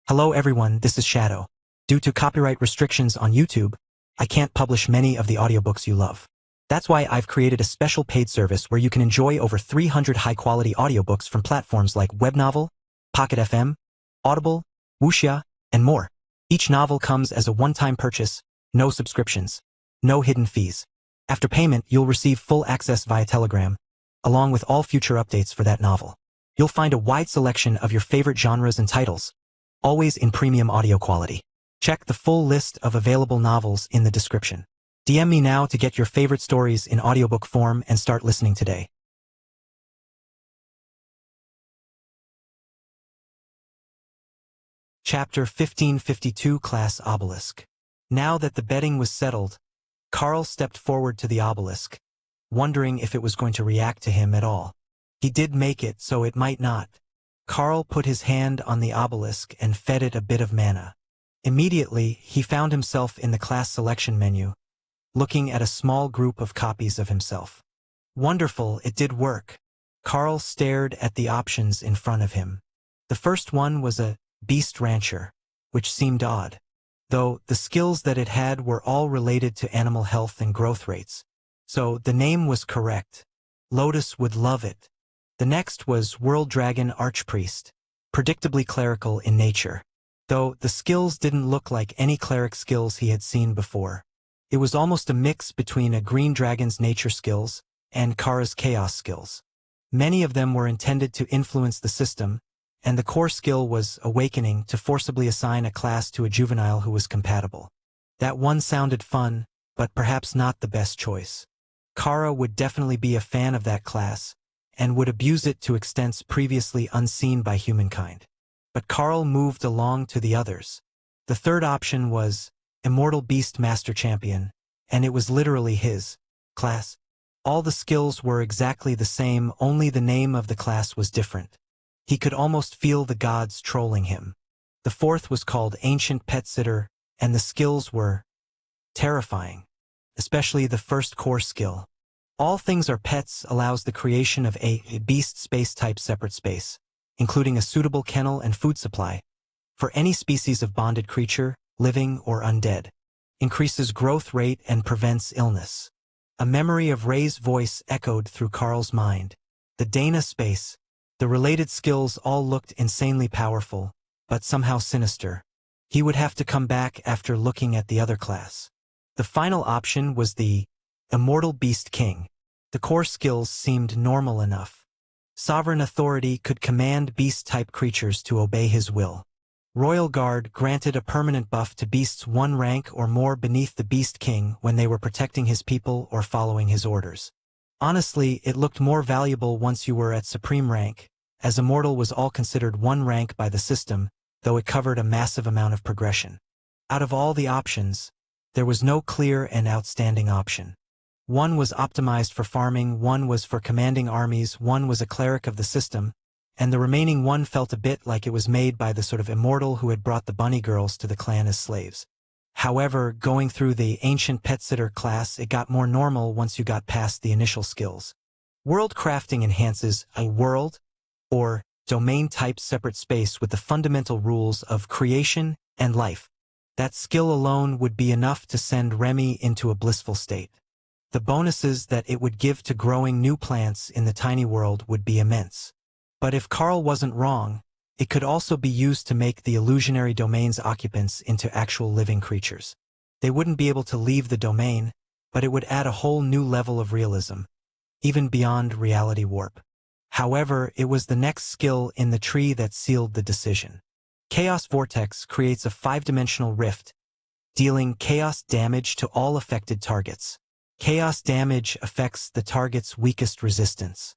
Hello everyone, this is Shadow. Due to copyright restrictions on YouTube, I can't publish many of the audiobooks you love. That's why I've created a special paid service where you can enjoy over 300 high-quality audiobooks from platforms like Webnovel, Pocket FM, Audible, Wuxia, and more. Each novel comes as a one-time purchase, no subscriptions, no hidden fees. After payment, you'll receive full access via Telegram, along with all future updates for that novel. You'll find a wide selection of your favorite genres and titles, always in premium audio quality. Check the full list of available novels in the description. DM me now to get your favorite stories in audiobook form and start listening today. Chapter 1552 Class Obelisk. Now that the betting was settled, Carl stepped forward to the obelisk, wondering if it was going to react to him at all. He did make it, so it might not. Carl put his hand on the obelisk and fed it a bit of mana. Immediately, he found himself in the class selection menu, looking at a small group of copies of himself. Wonderful, it did work. Carl stared at the options in front of him. The first one was a beast rancher, which seemed odd, though the skills that it had were all related to animal health and growth rates. So the name was correct. Lotus would love it. The next was World Dragon Archpriest, predictably clerical in nature, though the skills didn't look like any cleric skills he had seen before. It was almost a mix between a green dragon's nature skills and Kara's chaos skills. Many of them were intended to influence the system, and the core skill was Awakening, to forcibly assign a class to a juvenile who was compatible. That one sounded fun, but perhaps not the best choice. Kara would definitely be a fan of that class, and would abuse it to extents previously unseen by humankind. But Carl moved along to the others. The third option was Immortal Beast Master Champion, and it was literally his class. All the skills were exactly the same, only the name of the class was different. He could almost feel the gods trolling him. The fourth was called Ancient Pet Sitter, and the skills were terrifying, especially the first core skill. All Things Are Pets allows the creation of a beast space type separate space, including a suitable kennel and food supply, for any species of bonded creature, living or undead. Increases growth rate and prevents illness. A memory of Ray's voice echoed through Carl's mind. The Dana space. The related skills all looked insanely powerful, but somehow sinister. He would have to come back after looking at the other class. The final option was the Immortal Beast King. The core skills seemed normal enough. Sovereign authority could command beast-type creatures to obey his will. Royal Guard granted a permanent buff to beasts one rank or more beneath the Beast King when they were protecting his people or following his orders. Honestly, it looked more valuable once you were at supreme rank, as Immortal was all considered one rank by the system, though it covered a massive amount of progression. Out of all the options, there was no clear and outstanding option. One was optimized for farming, one was for commanding armies, one was a cleric of the system, and the remaining one felt a bit like it was made by the sort of immortal who had brought the bunny girls to the clan as slaves. However, going through the Ancient Pet Sitter class, it got more normal once you got past the initial skills. World crafting enhances a world or domain-type separate space with the fundamental rules of creation and life. That skill alone would be enough to send Remy into a blissful state. The bonuses that it would give to growing new plants in the tiny world would be immense. But if Carl wasn't wrong, it could also be used to make the illusionary domain's occupants into actual living creatures. They wouldn't be able to leave the domain, but it would add a whole new level of realism, even beyond reality warp. However, it was the next skill in the tree that sealed the decision. Chaos Vortex creates a 5-dimensional rift, dealing chaos damage to all affected targets. Chaos damage affects the target's weakest resistance.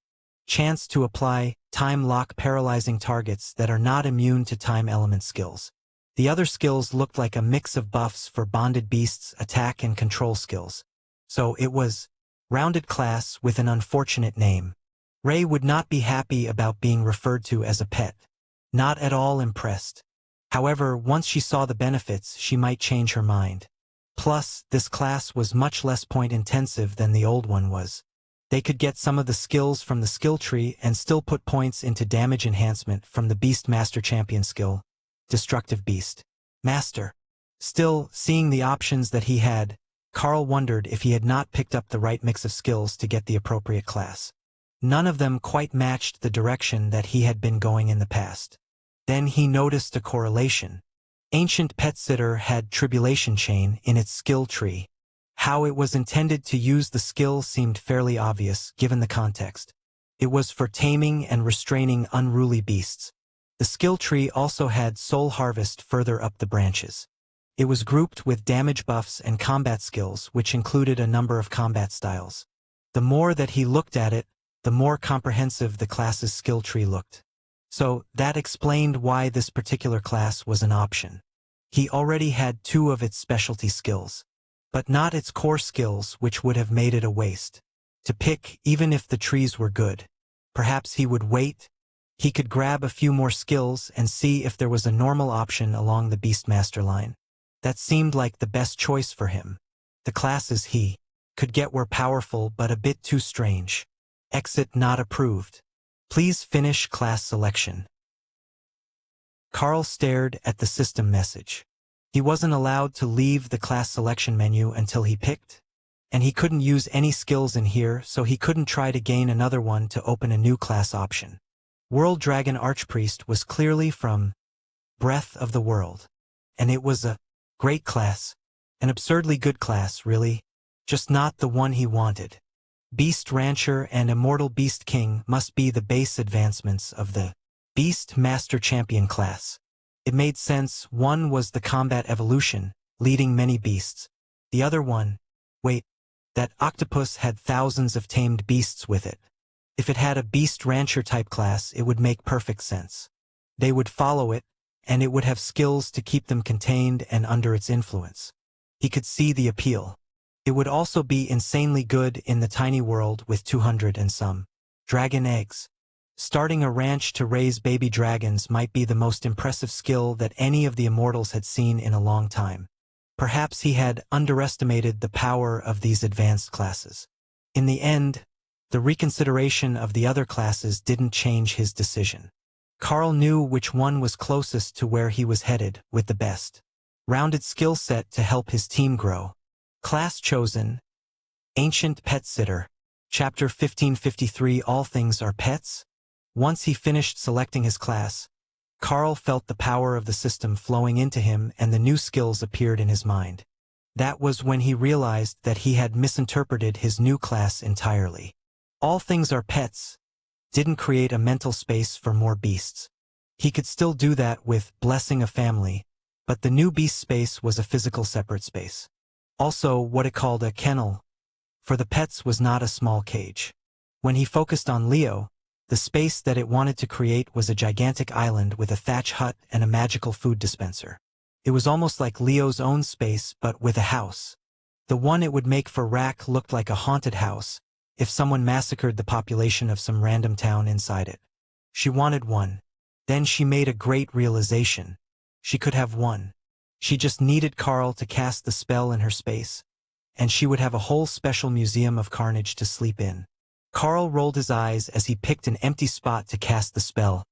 Chance to apply time lock, paralyzing targets that are not immune to time element skills. The other skills looked like a mix of buffs for bonded beasts, attack and control skills. So it was rounded class with an unfortunate name. Ray would not be happy about being referred to as a pet. Not at all impressed. However, once she saw the benefits, she might change her mind. Plus, this class was much less point-intensive than the old one was. They could get some of the skills from the skill tree and still put points into damage enhancement from the Beast Master Champion skill, destructive beast. Master. Still, seeing the options that he had, Carl wondered if he had not picked up the right mix of skills to get the appropriate class. None of them quite matched the direction that he had been going in the past. Then he noticed a correlation. Ancient Pet Sitter had Tribulation Chain in its skill tree. How it was intended to use the skill seemed fairly obvious, given the context. It was for taming and restraining unruly beasts. The skill tree also had Soul Harvest further up the branches. It was grouped with damage buffs and combat skills, which included a number of combat styles. The more that he looked at it, the more comprehensive the class's skill tree looked. So, that explained why this particular class was an option. He already had 2 of its specialty skills, but not its core skills, which would have made it a waste to pick, even if the trees were good. Perhaps he would wait. He could grab a few more skills and see if there was a normal option along the Beastmaster line. That seemed like the best choice for him. The classes he could get were powerful but a bit too strange. Exit not approved. Please finish class selection. Carl stared at the system message. He wasn't allowed to leave the class selection menu until he picked, and he couldn't use any skills in here, so he couldn't try to gain another one to open a new class option. World Dragon Archpriest was clearly from Breath of the World, and it was a great class, an absurdly good class, really, just not the one he wanted. Beast Rancher and Immortal Beast King must be the base advancements of the Beast Master Champion class. It made sense. One was the combat evolution, leading many beasts. The other one, wait, that octopus had thousands of tamed beasts with it. If it had a Beast Rancher type class, it would make perfect sense. They would follow it, and it would have skills to keep them contained and under its influence. He could see the appeal. It would also be insanely good in the tiny world with 200 and some dragon eggs. Starting a ranch to raise baby dragons might be the most impressive skill that any of the immortals had seen in a long time. Perhaps he had underestimated the power of these advanced classes. In the end, the reconsideration of the other classes didn't change his decision. Carl knew which one was closest to where he was headed, with the best rounded skill set to help his team grow. Class chosen, Ancient Pet Sitter. Chapter 1553. All things are pets? Once he finished selecting his class, Carl felt the power of the system flowing into him and the new skills appeared in his mind. That was when he realized that he had misinterpreted his new class entirely. All things are pets didn't create a mental space for more beasts. He could still do that with Blessing a Family, but the new beast space was a physical separate space. Also, what it called a kennel for the pets was not a small cage. When he focused on Leo, the space that it wanted to create was a gigantic island with a thatch hut and a magical food dispenser. It was almost like Leo's own space, but with a house. The one it would make for Rack looked like a haunted house if someone massacred the population of some random town inside it. She wanted one. Then she made a great realization. She could have one. She just needed Carl to cast the spell in her space, and she would have a whole special museum of carnage to sleep in. Carl rolled his eyes as he picked an empty spot to cast the spell,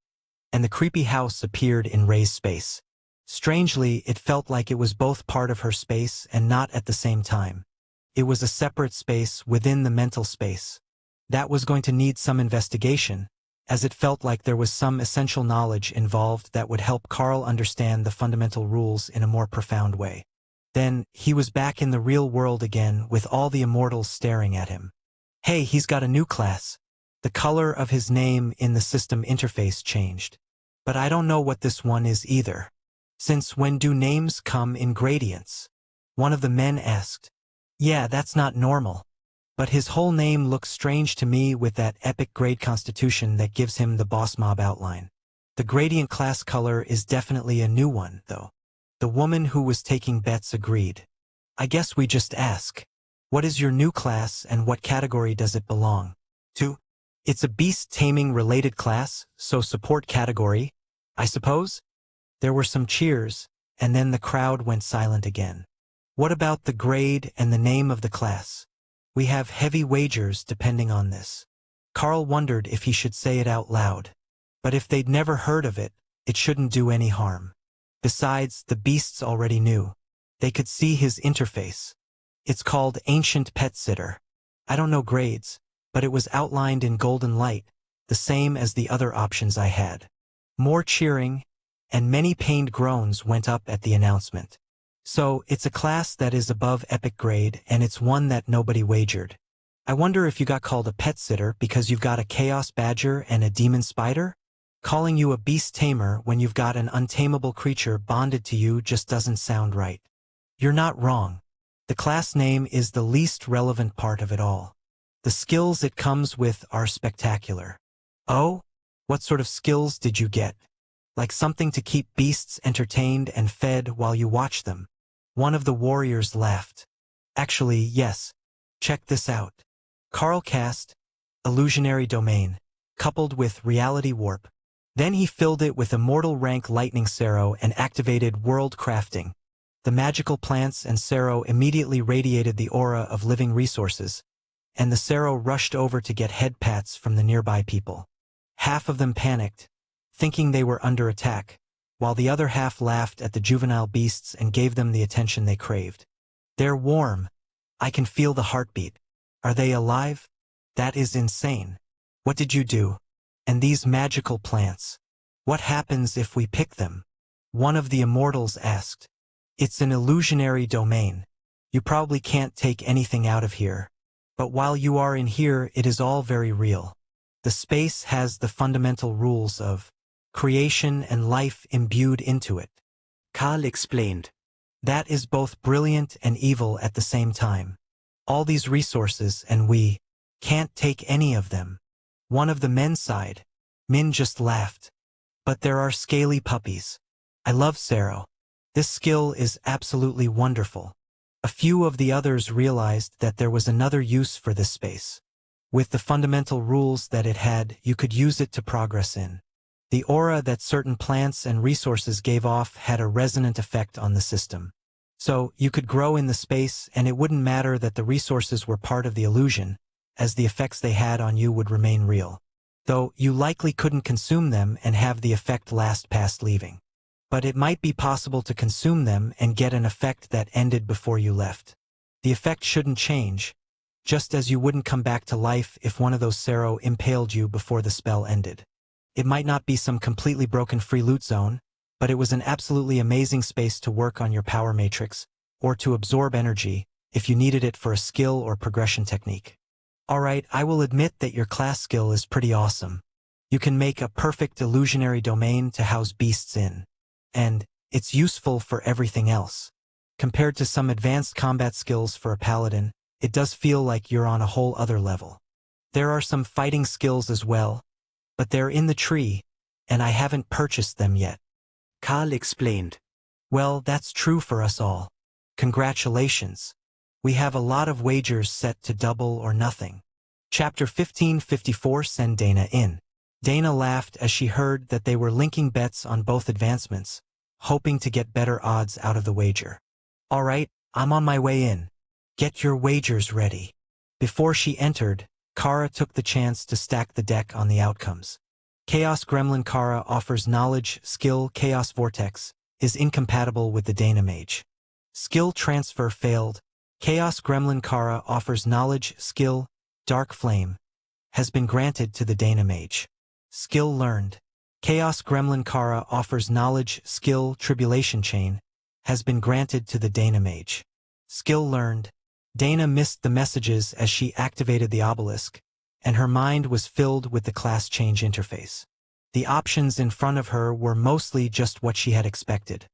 and the creepy house appeared in Ray's space. Strangely, it felt like it was both part of her space and not at the same time. It was a separate space within the mental space. That was going to need some investigation, as it felt like there was some essential knowledge involved that would help Carl understand the fundamental rules in a more profound way. Then, he was back in the real world again with all the immortals staring at him. Hey, he's got a new class. The color of his name in the system interface changed. But I don't know what this one is either. Since when do names come in gradients? One of the men asked. Yeah, that's not normal. But his whole name looks strange to me with that epic grade constitution that gives him the boss mob outline. The gradient class color is definitely a new one, though. The woman who was taking bets agreed. I guess we just ask. What is your new class and what category does it belong to? It's a beast taming related class, so support category, I suppose? There were some cheers, and then the crowd went silent again. What about the grade and the name of the class? We have heavy wagers depending on this. Carl wondered if he should say it out loud. But if they'd never heard of it, it shouldn't do any harm. Besides, the beasts already knew. They could see his interface. It's called Ancient Pet Sitter. I don't know grades, but it was outlined in golden light, the same as the other options I had. More cheering, and many pained groans went up at the announcement. So, it's a class that is above epic grade, and it's one that nobody wagered. I wonder if you got called a pet sitter because you've got a chaos badger and a demon spider? Calling you a beast tamer when you've got an untamable creature bonded to you just doesn't sound right. You're not wrong. The class name is the least relevant part of it all. The skills it comes with are spectacular. Oh? What sort of skills did you get? Like something to keep beasts entertained and fed while you watch them? One of the warriors laughed. Actually, yes. Check this out. Carl cast Illusionary Domain, coupled with Reality Warp. Then he filled it with Immortal Rank Lightning Sero and activated World Crafting. The magical plants and Sero immediately radiated the aura of living resources, and the Sero rushed over to get head pats from the nearby people. Half of them panicked, thinking they were under attack, while the other half laughed at the juvenile beasts and gave them the attention they craved. They're warm. I can feel the heartbeat. Are they alive? That is insane. What did you do? And these magical plants? What happens if we pick them? One of the immortals asked. It's an illusionary domain. You probably can't take anything out of here. But while you are in here, it is all very real. The space has the fundamental rules of creation and life imbued into it. Carl explained. That is both brilliant and evil at the same time. All these resources, and we can't take any of them. One of the men sighed. Min just laughed. But there are scaly puppies. I love Sero. This skill is absolutely wonderful. A few of the others realized that there was another use for this space. With the fundamental rules that it had, you could use it to progress in. The aura that certain plants and resources gave off had a resonant effect on the system. So, you could grow in the space, and it wouldn't matter that the resources were part of the illusion, as the effects they had on you would remain real. Though, you likely couldn't consume them and have the effect last past leaving. But it might be possible to consume them and get an effect that ended before you left. The effect shouldn't change, just as you wouldn't come back to life if one of those Sero impaled you before the spell ended. It might not be some completely broken free loot zone, but it was an absolutely amazing space to work on your power matrix, or to absorb energy, if you needed it for a skill or progression technique. Alright, I will admit that your class skill is pretty awesome. You can make a perfect illusionary domain to house beasts in. And it's useful for everything else. Compared to some advanced combat skills for a paladin, it does feel like you're on a whole other level. There are some fighting skills as well, but they're in the tree, and I haven't purchased them yet. Carl explained. Well, that's true for us all. Congratulations. We have a lot of wagers set to double or nothing. Chapter 1554. Send Dana in. Dana laughed as she heard that they were linking bets on both advancements, hoping to get better odds out of the wager. All right, I'm on my way in. Get your wagers ready. Before she entered, Kara took the chance to stack the deck on the outcomes. Chaos Gremlin Kara offers knowledge, skill, Chaos Vortex, is incompatible with the Dana Mage. Skill transfer failed. Chaos Gremlin Kara offers knowledge, skill, Dark Flame, has been granted to the Dana Mage. Skill learned. Chaos Gremlin Kara offers knowledge, skill, Tribulation Chain, has been granted to the Dana Mage. Skill learned. Dana missed the messages as she activated the obelisk, and her mind was filled with the class change interface. The options in front of her were mostly just what she had expected.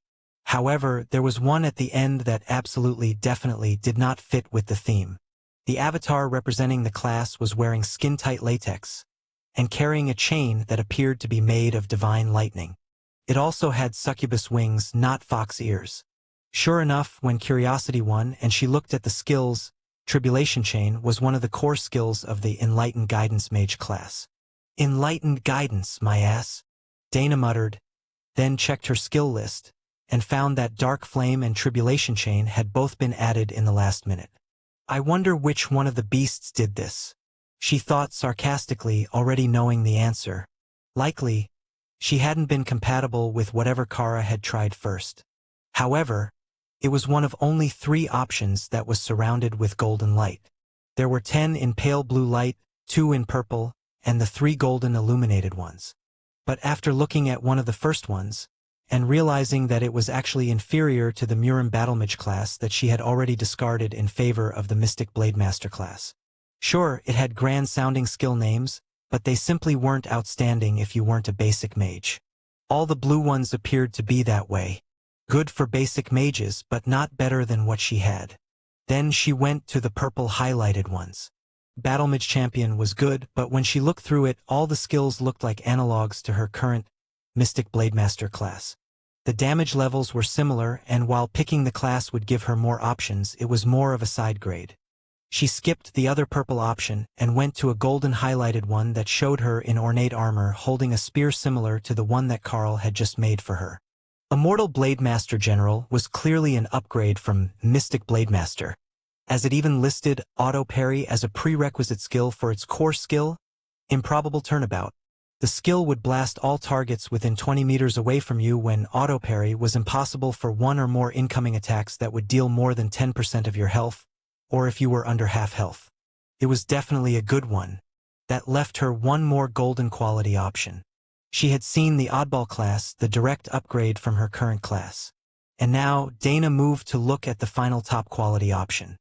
However, there was one at the end that absolutely definitely did not fit with the theme. The avatar representing the class was wearing skin-tight latex, and carrying a chain that appeared to be made of divine lightning. It also had succubus wings, not fox ears. Sure enough, when curiosity won and she looked at the skills, Tribulation Chain was one of the core skills of the Enlightened Guidance Mage class. Enlightened Guidance, my ass, Dana muttered, then checked her skill list, and found that Dark Flame and Tribulation Chain had both been added in the last minute. I wonder which one of the beasts did this. She thought sarcastically, already knowing the answer. Likely, She hadn't been compatible with whatever Kara had tried first. However, it was one of only 3 options that was surrounded with golden light. There were 10 in pale blue light, 2 in purple, and the 3 golden illuminated ones. But after looking at one of the first ones, and realizing that it was actually inferior to the Murim Battlemage class that she had already discarded in favor of the Mystic Blademaster class. Sure, it had grand-sounding skill names, but they simply weren't outstanding if you weren't a basic mage. All the blue ones appeared to be that way. Good for basic mages, but not better than what she had. Then she went to the purple highlighted ones. Battlemage Champion was good, but when she looked through it, all the skills looked like analogs to her current Mystic Blademaster class. The damage levels were similar, and while picking the class would give her more options, it was more of a side grade. She skipped the other purple option and went to a golden highlighted one that showed her in ornate armor holding a spear similar to the one that Carl had just made for her. Immortal Blademaster General was clearly an upgrade from Mystic Blademaster, as it even listed auto parry as a prerequisite skill for its core skill, Improbable Turnabout. The skill would blast all targets within 20 meters away from you when auto parry was impossible for 1 or more incoming attacks that would deal more than 10% of your health, or if you were under half health. It was definitely a good one. That left her one more golden quality option. She had seen the Oddball class, the direct upgrade from her current class. And now, Dana moved to look at the final top quality option.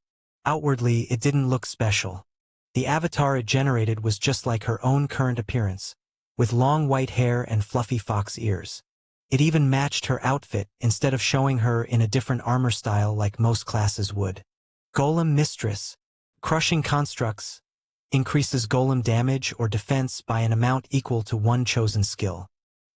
Outwardly, it didn't look special. The avatar it generated was just like her own current appearance, with long white hair and fluffy fox ears. It even matched her outfit instead of showing her in a different armor style like most classes would. Golem Mistress. Crushing constructs. Increases golem damage or defense by an amount equal to 1 chosen skill.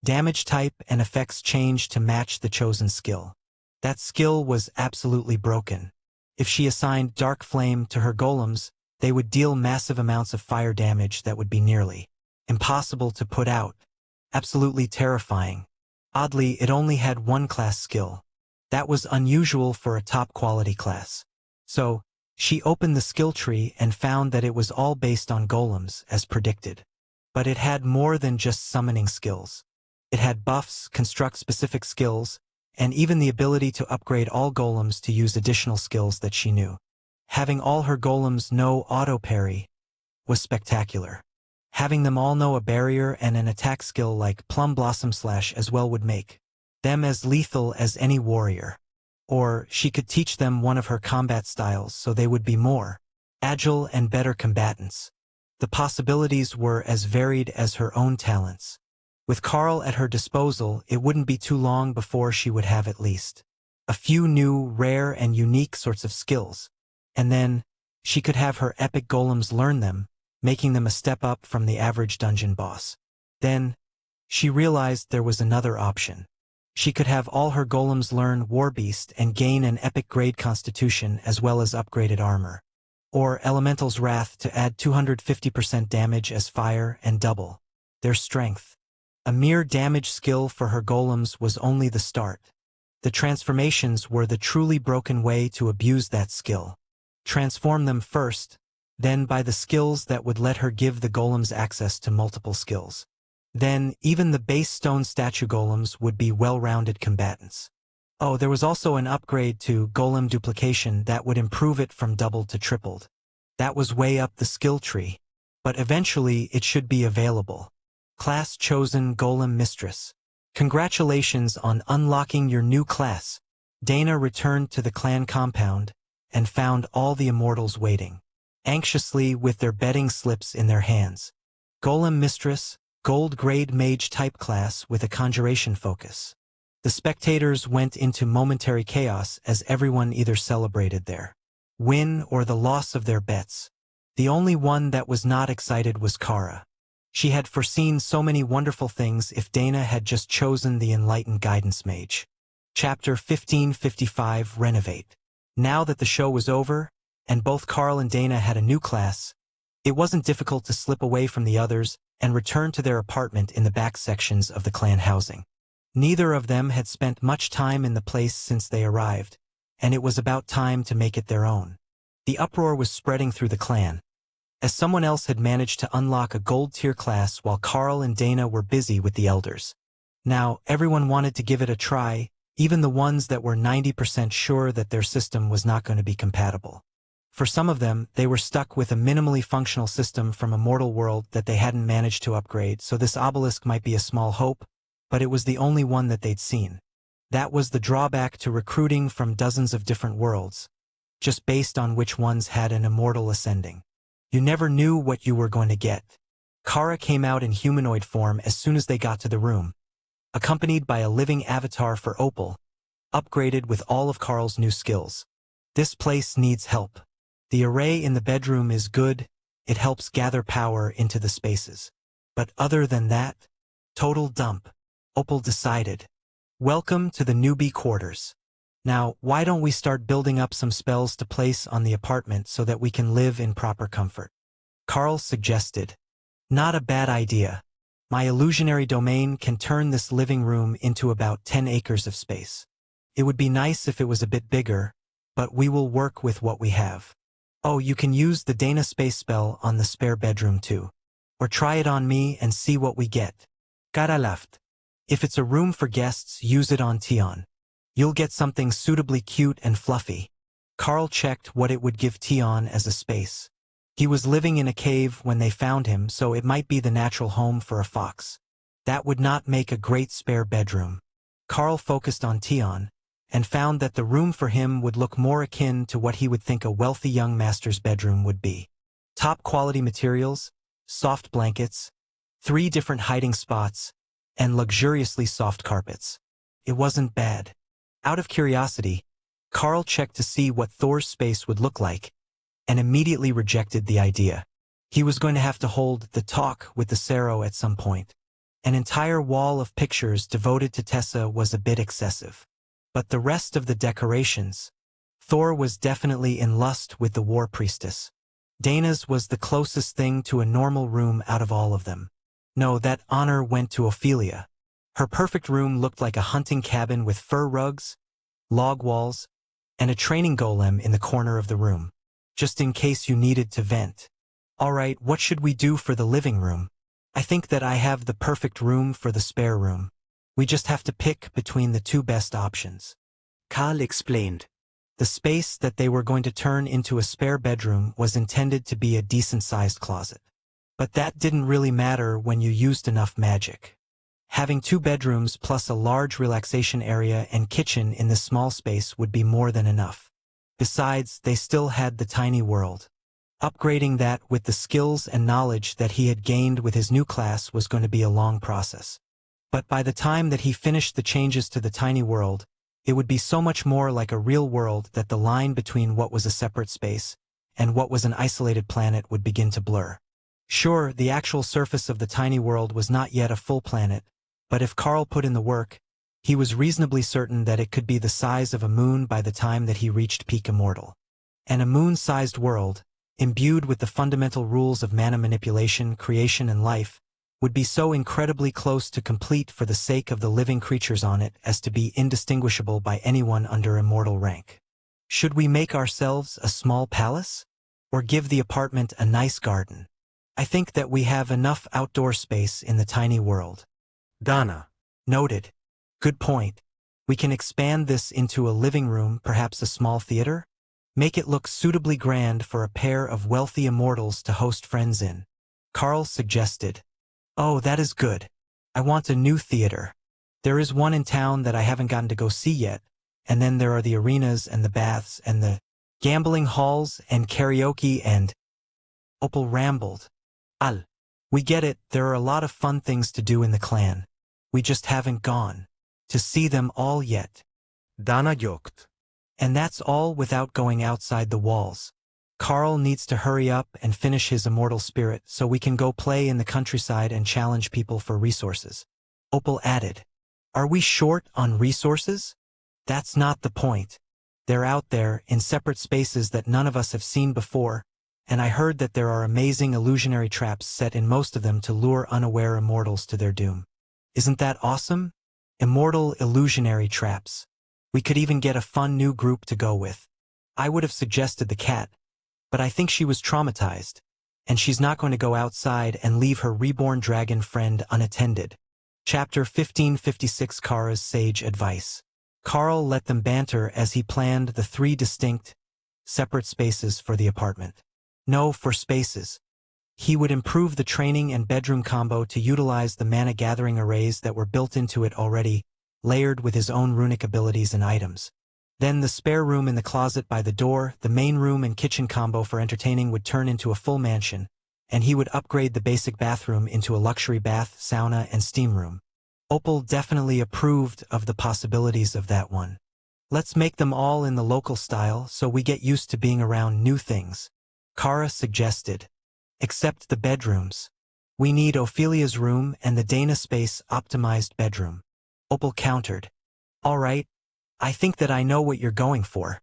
Damage type and effects change to match the chosen skill. That skill was absolutely broken. If she assigned Dark Flame to her golems, they would deal massive amounts of fire damage that would be nearly impossible to put out. Absolutely terrifying. Oddly, it only had 1 class skill. That was unusual for a top quality class. So, she opened the skill tree and found that it was all based on golems, as predicted. But it had more than just summoning skills. It had buffs, construct-specific skills, and even the ability to upgrade all golems to use additional skills that she knew. Having all her golems know auto parry was spectacular. Having them all know a barrier and an attack skill like Plum Blossom Slash as well would make them as lethal as any warrior. Or she could teach them one of her combat styles so they would be more agile and better combatants. The possibilities were as varied as her own talents. With Carl at her disposal, it wouldn't be too long before she would have at least a few new, rare, and unique sorts of skills. And then, she could have her epic golems learn them, making them a step up from the average dungeon boss. Then, she realized there was another option. She could have all her golems learn Warbeast and gain an epic grade constitution as well as upgraded armor. Or Elemental's Wrath to add 250% damage as fire and double their strength. A mere damage skill for her golems was only the start. The transformations were the truly broken way to abuse that skill. Transform them first, then buy the skills that would let her give the golems access to multiple skills. Then, even the base stone statue golems would be well-rounded combatants. Oh, there was also an upgrade to golem duplication that would improve it from doubled to tripled. That was way up the skill tree, but eventually it should be available. Class chosen Golem Mistress. Congratulations on unlocking your new class. Dana returned to the clan compound and found all the immortals waiting, anxiously with their betting slips in their hands. Golem Mistress, Gold Grade Mage type class with a conjuration focus. The spectators went into momentary chaos as everyone either celebrated their win or the loss of their bets. The only one that was not excited was Kara. She had foreseen so many wonderful things if Dana had just chosen the Enlightened Guidance Mage. Chapter 1555 Renovate. Now that the show was over, and both Carl and Dana had a new class, it wasn't difficult to slip away from the others and return to their apartment in the back sections of the clan housing. Neither of them had spent much time in the place since they arrived, and it was about time to make it their own. The uproar was spreading through the clan, as someone else had managed to unlock a gold tier class while Carl and Dana were busy with the elders. Now, everyone wanted to give it a try, even the ones that were 90% sure that their system was not going to be compatible. For some of them, they were stuck with a minimally functional system from a mortal world that they hadn't managed to upgrade, so this obelisk might be a small hope, but it was the only one that they'd seen. That was the drawback to recruiting from dozens of different worlds, just based on which ones had an immortal ascending. You never knew what you were going to get. Kara came out in humanoid form as soon as they got to the room, accompanied by a living avatar for Opal, upgraded with all of Carl's new skills. This place needs help. The array in the bedroom is good, it helps gather power into the spaces. But other than that, total dump, Opal decided. Welcome to the newbie quarters. Now, why don't we start building up some spells to place on the apartment so that we can live in proper comfort? Carl suggested. Not a bad idea. My illusionary domain can turn this living room into about 10 acres of space. It would be nice if it was a bit bigger, but we will work with what we have. Oh, you can use the Dana space spell on the spare bedroom too. Or try it on me and see what we get. Gotta left. If it's a room for guests, use it on Tion. You'll get something suitably cute and fluffy. Carl checked what it would give Tion as a space. He was living in a cave when they found him, so it might be the natural home for a fox. That would not make a great spare bedroom. Carl focused on Tion, and found that the room for him would look more akin to what he would think a wealthy young master's bedroom would be. Top quality materials, soft blankets, 3 different hiding spots, and luxuriously soft carpets. It wasn't bad. Out of curiosity, Carl checked to see what Thor's space would look like, and immediately rejected the idea. He was going to have to hold the talk with the Sero at some point. An entire wall of pictures devoted to Tessa was a bit excessive. But the rest of the decorations, Thor was definitely in lust with the war priestess. Dana's was the closest thing to a normal room out of all of them. No, that honor went to Ophelia. Her perfect room looked like a hunting cabin with fur rugs, log walls, and a training golem in the corner of the room, just in case you needed to vent. All right, what should we do for the living room? I think that I have the perfect room for the spare room. We just have to pick between the 2 best options. Carl explained. The space that they were going to turn into a spare bedroom was intended to be a decent-sized closet. But that didn't really matter when you used enough magic. Having 2 bedrooms plus a large relaxation area and kitchen in this small space would be more than enough. Besides, they still had the tiny world. Upgrading that with the skills and knowledge that he had gained with his new class was going to be a long process. But by the time that he finished the changes to the tiny world, it would be so much more like a real world that the line between what was a separate space and what was an isolated planet would begin to blur. Sure, the actual surface of the tiny world was not yet a full planet, but if Carl put in the work, he was reasonably certain that it could be the size of a moon by the time that he reached peak immortal. And a moon-sized world, imbued with the fundamental rules of mana manipulation, creation, and life, would be so incredibly close to complete for the sake of the living creatures on it as to be indistinguishable by anyone under immortal rank. Should we make ourselves a small palace? Or give the apartment a nice garden? I think that we have enough outdoor space in the tiny world. Dana noted. Good point. We can expand this into a living room, perhaps a small theater? Make it look suitably grand for a pair of wealthy immortals to host friends in. Carl suggested. Oh, that is good. I want a new theater. There is one in town that I haven't gotten to go see yet, and then there are the arenas and the baths and the gambling halls and karaoke and... Opal rambled. Al. We get it, there are a lot of fun things to do in the clan. We just haven't gone to see them all yet. Dana joked. And that's all without going outside the walls. Carl needs to hurry up and finish his immortal spirit so we can go play in the countryside and challenge people for resources. Opal added. Are we short on resources? That's not the point. They're out there in separate spaces that none of us have seen before, and I heard that there are amazing illusionary traps set in most of them to lure unaware immortals to their doom. Isn't that awesome? Immortal illusionary traps. We could even get a fun new group to go with. I would have suggested the cat, but I think she was traumatized, and she's not going to go outside and leave her reborn dragon friend unattended. Chapter 1556. Kara's Sage Advice. Carl let them banter as he planned the 3 distinct, separate spaces for the apartment. No, for spaces. He would improve the training and bedroom combo to utilize the mana-gathering arrays that were built into it already, layered with his own runic abilities and items. Then the spare room in the closet by the door, the main room and kitchen combo for entertaining would turn into a full mansion, and he would upgrade the basic bathroom into a luxury bath, sauna, and steam room. Opal definitely approved of the possibilities of that one. Let's make them all in the local style so we get used to being around new things, Kara suggested. Except the bedrooms. We need Ophelia's room and the Dana space optimized bedroom. Opal countered. All right, I think that I know what you're going for.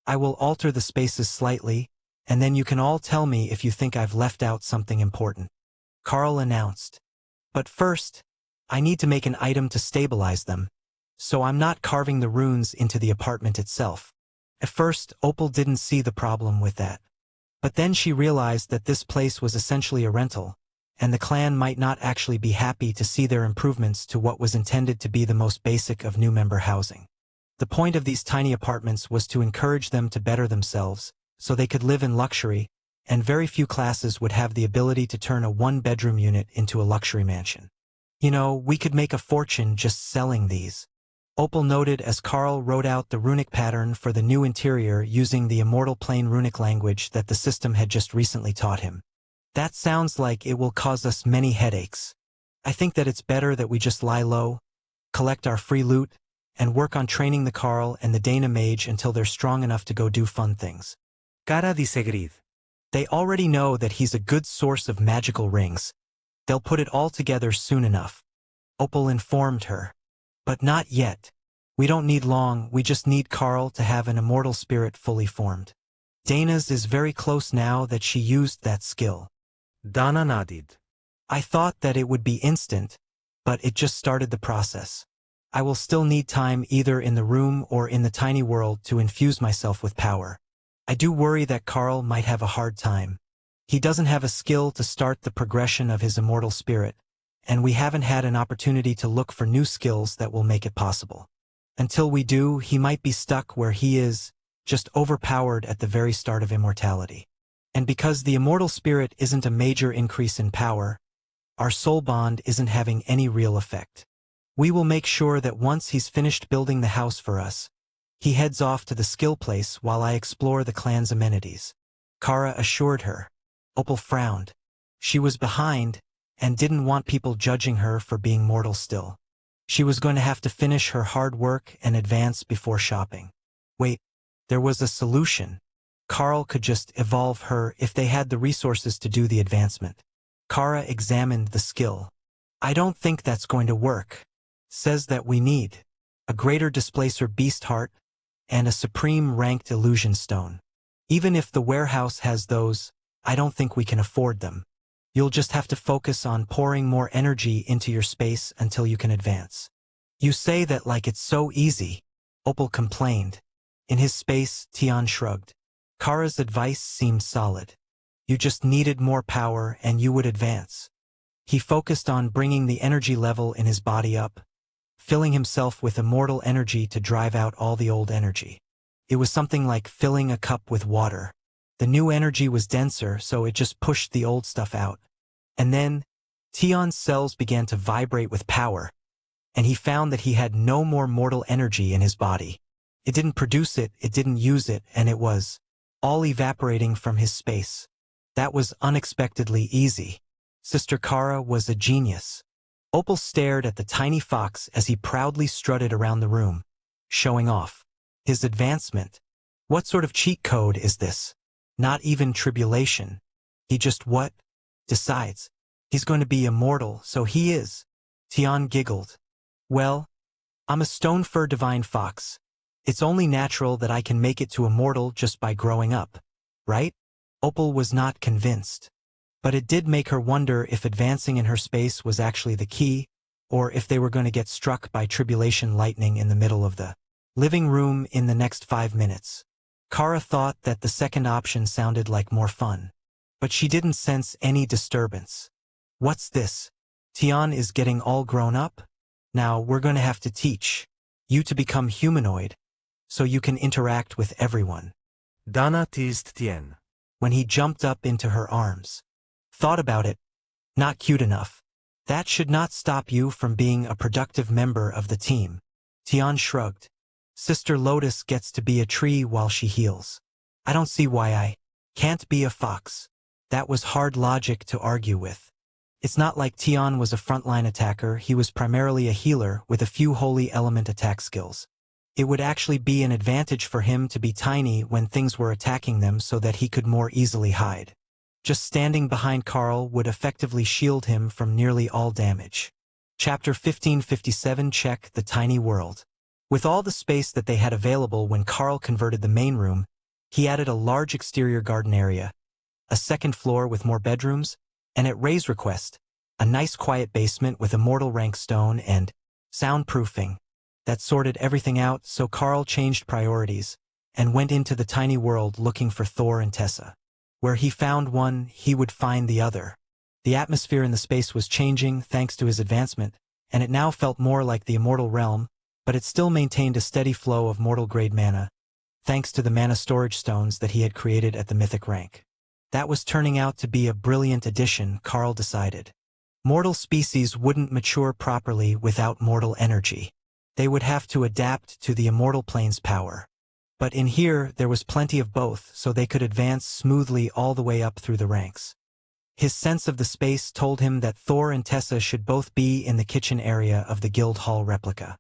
I will alter the spaces slightly, and then you can all tell me if you think I've left out something important. Carl announced. But first, I need to make an item to stabilize them, so I'm not carving the runes into the apartment itself. At first, Opal didn't see the problem with that. But then she realized that this place was essentially a rental, and the clan might not actually be happy to see their improvements to what was intended to be the most basic of new member housing. The point of these tiny apartments was to encourage them to better themselves, so they could live in luxury, and very few classes would have the ability to turn a 1-bedroom unit into a luxury mansion. You know, we could make a fortune just selling these. Opal noted as Carl wrote out the runic pattern for the new interior using the Immortal Plane runic language that the system had just recently taught him. That sounds like it will cause us many headaches. I think that it's better that we just lie low, collect our free loot, and work on training the Carl and the Dana mage until they're strong enough to go do fun things. Kara disagreed. They already know that he's a good source of magical rings. They'll put it all together soon enough. Opal informed her. But not yet. We don't need long, we just need Carl to have an immortal spirit fully formed. Dana's is very close now that she used that skill. Dana nodded. I thought that it would be instant, but it just started the process. I will still need time either in the room or in the tiny world to infuse myself with power. I do worry that Carl might have a hard time. He doesn't have a skill to start the progression of his immortal spirit, and we haven't had an opportunity to look for new skills that will make it possible. Until we do, he might be stuck where he is, just overpowered at the very start of immortality. And because the immortal spirit isn't a major increase in power, our soul bond isn't having any real effect. We will make sure that once he's finished building the house for us, he heads off to the skill place while I explore the clan's amenities. Kara assured her. Opal frowned. She was behind, and didn't want people judging her for being mortal still. She was going to have to finish her hard work and advance before shopping. Wait, there was a solution. Carl could just evolve her if they had the resources to do the advancement. Kara examined the skill. I don't think that's going to work. Says that we need a greater displacer beast heart and a supreme ranked illusion stone. Even if the warehouse has those, I don't think we can afford them. You'll just have to focus on pouring more energy into your space until you can advance. You say that like it's so easy, Opal complained. In his space, Tian shrugged. Kara's advice seemed solid. You just needed more power and you would advance. He focused on bringing the energy level in his body up, filling himself with immortal energy to drive out all the old energy. It was something like filling a cup with water. The new energy was denser, so it just pushed the old stuff out. And then, Tian's cells began to vibrate with power, and he found that he had no more mortal energy in his body. It didn't produce it, it didn't use it, and it was all evaporating from his space. That was unexpectedly easy. Sister Kara was a genius. Opal stared at the tiny fox as he proudly strutted around the room, showing off his advancement. What sort of cheat code is this? Not even tribulation. He just what? Decides. He's going to be immortal, so he is. Tian giggled. Well, I'm a stone fur divine fox. It's only natural that I can make it to immortal just by growing up, right? Opal was not convinced. But it did make her wonder if advancing in her space was actually the key, or if they were going to get struck by tribulation lightning in the middle of the living room in the next 5 minutes. Kara thought that the second option sounded like more fun. But she didn't sense any disturbance. What's this? Tian is getting all grown up? Now we're going to have to teach you to become humanoid, so you can interact with everyone. Dana teased Tien. When he jumped up into her arms. Thought about it. Not cute enough. That should not stop you from being a productive member of the team. Tian shrugged. Sister Lotus gets to be a tree while she heals. I don't see why I can't be a fox. That was hard logic to argue with. It's not like Tian was a frontline attacker, he was primarily a healer with a few holy element attack skills. It would actually be an advantage for him to be tiny when things were attacking them so that he could more easily hide. Just standing behind Carl would effectively shield him from nearly all damage. Chapter 1557 Check the Tiny World. With all the space that they had available when Carl converted the main room, he added a large exterior garden area, a second floor with more bedrooms, and at Ray's request, a nice quiet basement with immortal rank stone and soundproofing. That sorted everything out, so Carl changed priorities and went into the tiny world looking for Thor and Tessa. Where he found one, he would find the other. The atmosphere in the space was changing thanks to his advancement, and it now felt more like the immortal realm, but it still maintained a steady flow of mortal-grade mana, thanks to the mana storage stones that he had created at the mythic rank. That was turning out to be a brilliant addition, Carl decided. Mortal species wouldn't mature properly without mortal energy. They would have to adapt to the immortal plane's power. But in here, there was plenty of both, so they could advance smoothly all the way up through the ranks. His sense of the space told him that Thor and Tessa should both be in the kitchen area of the guild hall replica.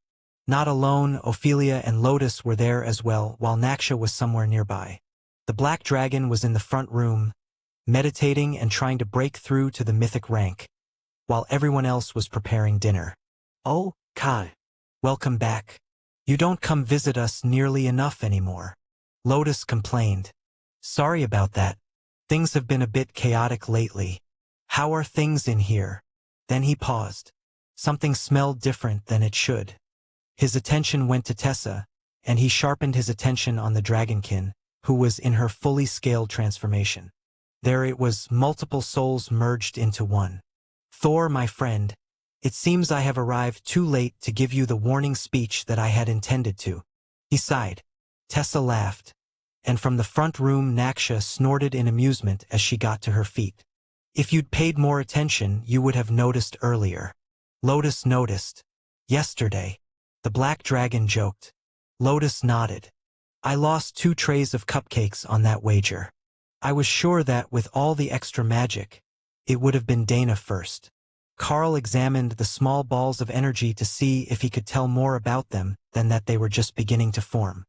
Not alone, Ophelia and Lotus were there as well, while Naksha was somewhere nearby. The black dragon was in the front room, meditating and trying to break through to the mythic rank, while everyone else was preparing dinner. Oh, Kai. Welcome back. You don't come visit us nearly enough anymore. Lotus complained. Sorry about that. Things have been a bit chaotic lately. How are things in here? Then he paused. Something smelled different than it should. His attention went to Tessa, and he sharpened his attention on the dragonkin, who was in her fully scaled transformation. There it was, multiple souls merged into one. Thor, my friend, it seems I have arrived too late to give you the warning speech that I had intended to. He sighed. Tessa laughed, and from the front room Naksha snorted in amusement as she got to her feet. If you'd paid more attention, you would have noticed earlier. Lotus noticed. Yesterday. The black dragon joked. Lotus nodded. I lost 2 trays of cupcakes on that wager. I was sure that with all the extra magic, it would have been Dana first. Carl examined the small balls of energy to see if he could tell more about them than that they were just beginning to form.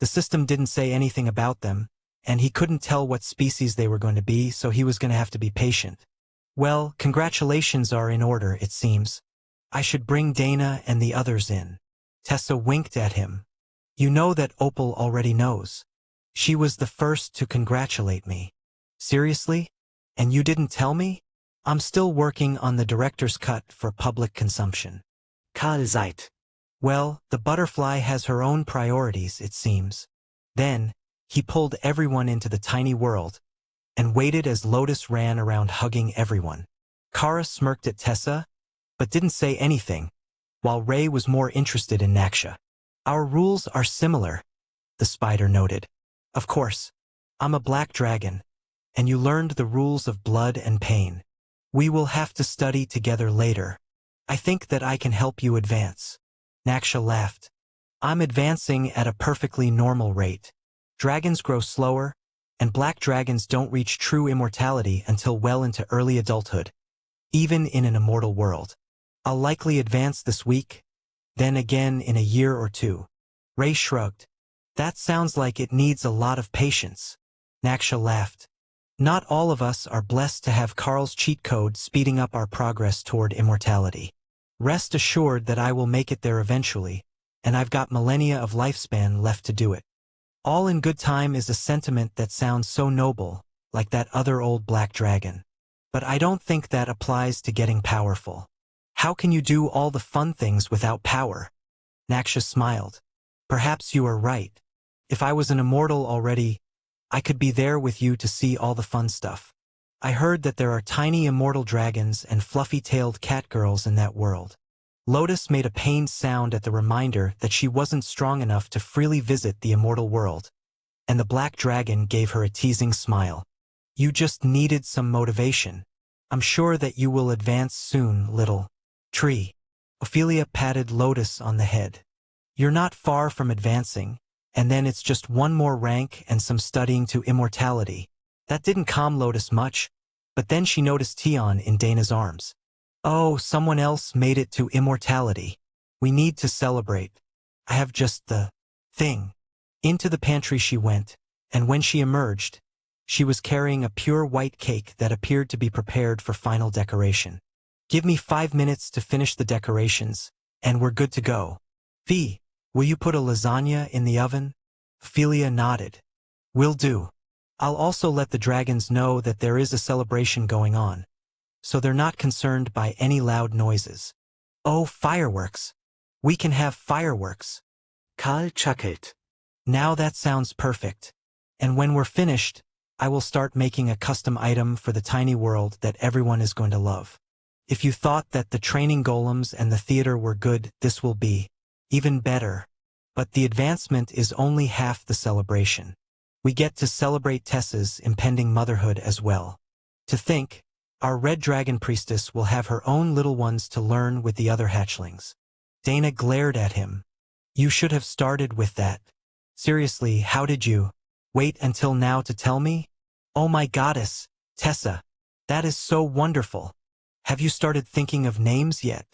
The system didn't say anything about them, and he couldn't tell what species they were going to be, so he was going to have to be patient. Well, congratulations are in order, it seems. I should bring Dana and the others in. Tessa winked at him. You know that Opal already knows. She was the first to congratulate me. Seriously? And you didn't tell me? I'm still working on the director's cut for public consumption. Zeit. Well, the butterfly has her own priorities, it seems. Then, he pulled everyone into the tiny world, and waited as Lotus ran around hugging everyone. Kara smirked at Tessa, but didn't say anything, while Ray was more interested in Naksha. Our rules are similar, the spider noted. Of course, I'm a black dragon, and you learned the rules of blood and pain. We will have to study together later. I think that I can help you advance. Naksha laughed. I'm advancing at a perfectly normal rate. Dragons grow slower, and black dragons don't reach true immortality until well into early adulthood, even in an immortal world. I'll likely advance this week, then again in a year or 2. Ray shrugged. That sounds like it needs a lot of patience. Naksha laughed. Not all of us are blessed to have Carl's cheat code speeding up our progress toward immortality. Rest assured that I will make it there eventually, and I've got millennia of lifespan left to do it. All in good time is a sentiment that sounds so noble, like that other old black dragon. But I don't think that applies to getting powerful. How can you do all the fun things without power? Naksha smiled. Perhaps you are right. If I was an immortal already, I could be there with you to see all the fun stuff. I heard that there are tiny immortal dragons and fluffy-tailed cat girls in that world. Lotus made a pained sound at the reminder that she wasn't strong enough to freely visit the immortal world, and the black dragon gave her a teasing smile. You just needed some motivation. I'm sure that you will advance soon, little tree. Ophelia patted Lotus on the head. You're not far from advancing, and then it's just one more rank and some studying to immortality. That didn't calm Lotus much, but then she noticed Tion in Dana's arms. Oh, someone else made it to immortality. We need to celebrate. I have just the thing. Into the pantry she went, and when she emerged, she was carrying a pure white cake that appeared to be prepared for final decoration. Give me 5 minutes to finish the decorations, and we're good to go. Fee, will you put a lasagna in the oven? Ophelia nodded. Will do. I'll also let the dragons know that there is a celebration going on, so they're not concerned by any loud noises. Oh, fireworks. We can have fireworks. Karl chuckled. Now that sounds perfect. And when we're finished, I will start making a custom item for the tiny world that everyone is going to love. If you thought that the training golems and the theater were good, this will be even better. But the advancement is only half the celebration. We get to celebrate Tessa's impending motherhood as well. To think, our red dragon priestess will have her own little ones to learn with the other hatchlings. Dana glared at him. You should have started with that. Seriously, how did you wait until now to tell me? Oh my goddess, Tessa, that is so wonderful. Have you started thinking of names yet?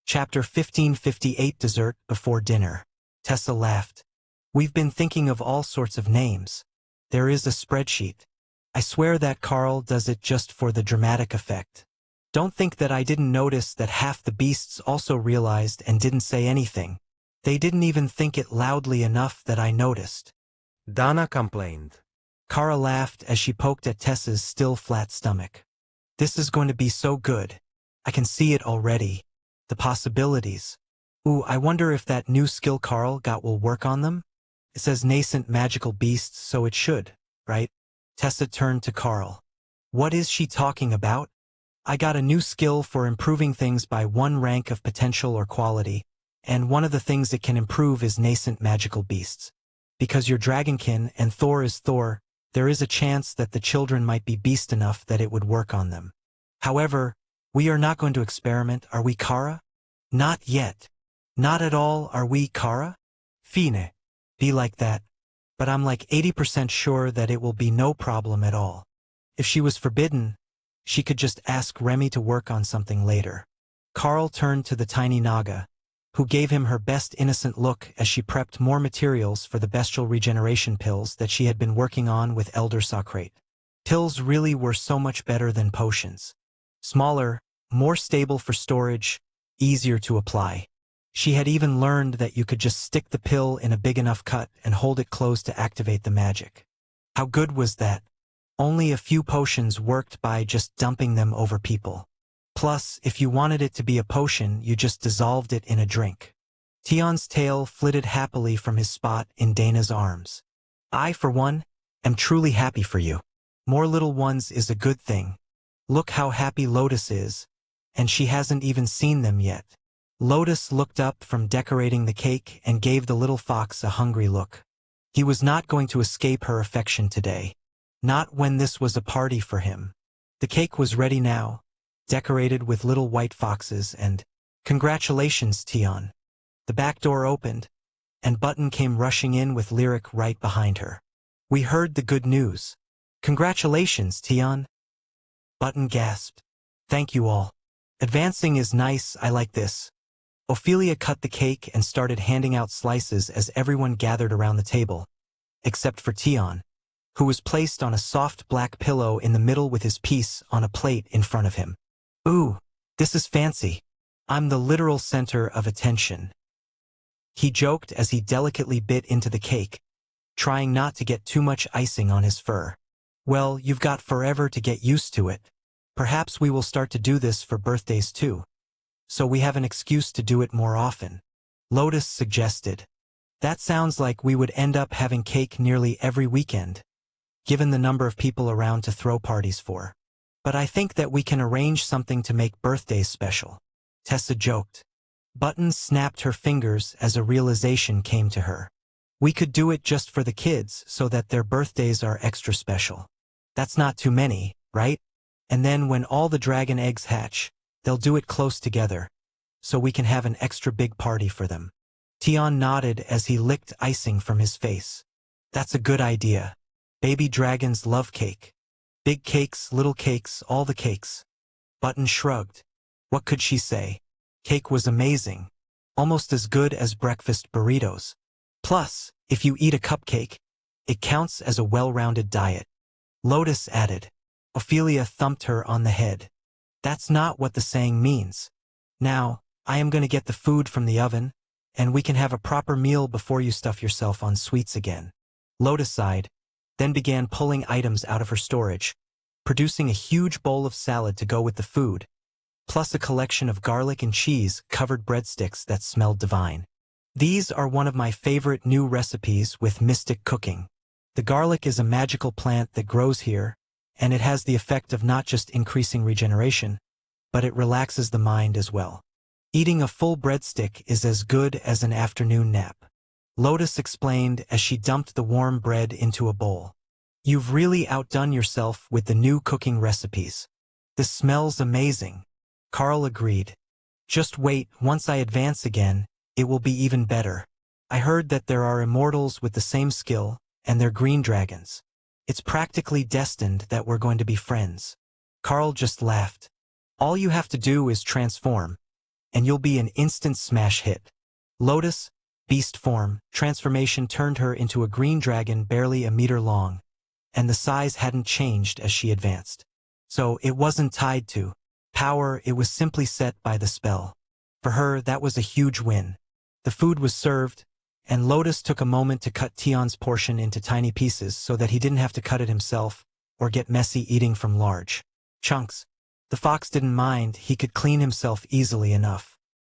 Chapter 1558 Dessert Before Dinner. Tessa laughed. We've been thinking of all sorts of names. There is a spreadsheet. I swear that Carl does it just for the dramatic effect. Don't think that I didn't notice that half the beasts also realized and didn't say anything. They didn't even think it loudly enough that I noticed. Dana complained. Kara laughed as she poked at Tessa's still flat stomach. This is going to be so good. I can see it already. The possibilities. Ooh, I wonder if that new skill Carl got will work on them? It says nascent magical beasts, so it should, right? Tessa turned to Carl. What is she talking about? I got a new skill for improving things by 1 rank of potential or quality, and one of the things it can improve is nascent magical beasts. Because you're dragonkin and Thor is Thor, there is a chance that the children might be beast enough that it would work on them. However, we are not going to experiment, are we, Kara? Not yet. Not at all, are we, Kara? Fine. Be like that. But I'm like 80% sure that it will be no problem at all. If she was forbidden, she could just ask Remy to work on something later. Carl turned to the tiny Naga, who gave him her best innocent look as she prepped more materials for the bestial regeneration pills that she had been working on with Elder Socrate. Pills really were so much better than potions. Smaller, more stable for storage, easier to apply. She had even learned that you could just stick the pill in a big enough cut and hold it closed to activate the magic. How good was that? Only a few potions worked by just dumping them over people. Plus, if you wanted it to be a potion, you just dissolved it in a drink. Tion's tail flitted happily from his spot in Dana's arms. I, for one, am truly happy for you. More little ones is a good thing. Look how happy Lotus is, and she hasn't even seen them yet. Lotus looked up from decorating the cake and gave the little fox a hungry look. He was not going to escape her affection today. Not when this was a party for him. The cake was ready now, decorated with little white foxes, and congratulations, Tion. The back door opened, and Button came rushing in with Lyric right behind her. We heard the good news. Congratulations, Tion. Button gasped. Thank you all. Advancing is nice, I like this. Ophelia cut the cake and started handing out slices as everyone gathered around the table, except for Tion, who was placed on a soft black pillow in the middle with his piece on a plate in front of him. Ooh, this is fancy. I'm the literal center of attention. He joked as he delicately bit into the cake, trying not to get too much icing on his fur. Well, you've got forever to get used to it. Perhaps we will start to do this for birthdays too, so we have an excuse to do it more often. Lotus suggested. That sounds like we would end up having cake nearly every weekend, given the number of people around to throw parties for. But I think that we can arrange something to make birthdays special. Tessa joked. Button snapped her fingers as a realization came to her. We could do it just for the kids so that their birthdays are extra special. That's not too many, right? And then when all the dragon eggs hatch, they'll do it close together, so we can have an extra big party for them. Tion nodded as he licked icing from his face. That's a good idea. Baby dragons love cake. Big cakes, little cakes, all the cakes. Button shrugged. What could she say? Cake was amazing. Almost as good as breakfast burritos. Plus, if you eat a cupcake, it counts as a well-rounded diet. Lotus added. Ophelia thumped her on the head. That's not what the saying means. Now, I am going to get the food from the oven, and we can have a proper meal before you stuff yourself on sweets again. Lotus sighed, then began pulling items out of her storage, producing a huge bowl of salad to go with the food, plus a collection of garlic and cheese-covered breadsticks that smelled divine. These are one of my favorite new recipes with mystic cooking. The garlic is a magical plant that grows here, and it has the effect of not just increasing regeneration, but it relaxes the mind as well. Eating a full breadstick is as good as an afternoon nap. Lotus explained as she dumped the warm bread into a bowl. You've really outdone yourself with the new cooking recipes. This smells amazing. Carl agreed. Just wait, once I advance again, it will be even better. I heard that there are immortals with the same skill, and they're green dragons. It's practically destined that we're going to be friends. Carl just laughed. All you have to do is transform, and you'll be an instant smash hit. Lotus, beast form, transformation turned her into a green dragon barely a meter long, and the size hadn't changed as she advanced. So it wasn't tied to power, it was simply set by the spell. For her, that was a huge win. The food was served, and Lotus took a moment to cut Tion's portion into tiny pieces so that he didn't have to cut it himself or get messy eating from large chunks. The fox didn't mind, he could clean himself easily enough.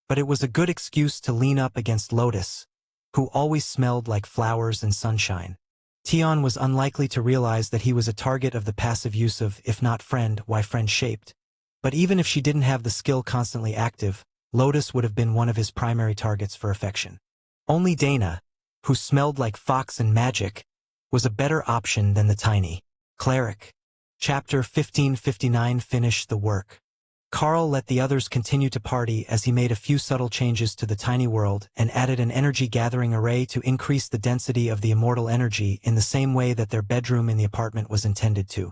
But it was a good excuse to lean up against Lotus, who always smelled like flowers and sunshine. Tion was unlikely to realize that he was a target of the passive use of, if not friend, why friend-shaped. But even if she didn't have the skill constantly active, Lotus would have been one of his primary targets for affection. Only Dana, who smelled like fox and magic, was a better option than the tiny cleric. Chapter 1559 Finish the work. Carl let the others continue to party as he made a few subtle changes to the tiny world and added an energy-gathering array to increase the density of the immortal energy in the same way that their bedroom in the apartment was intended to.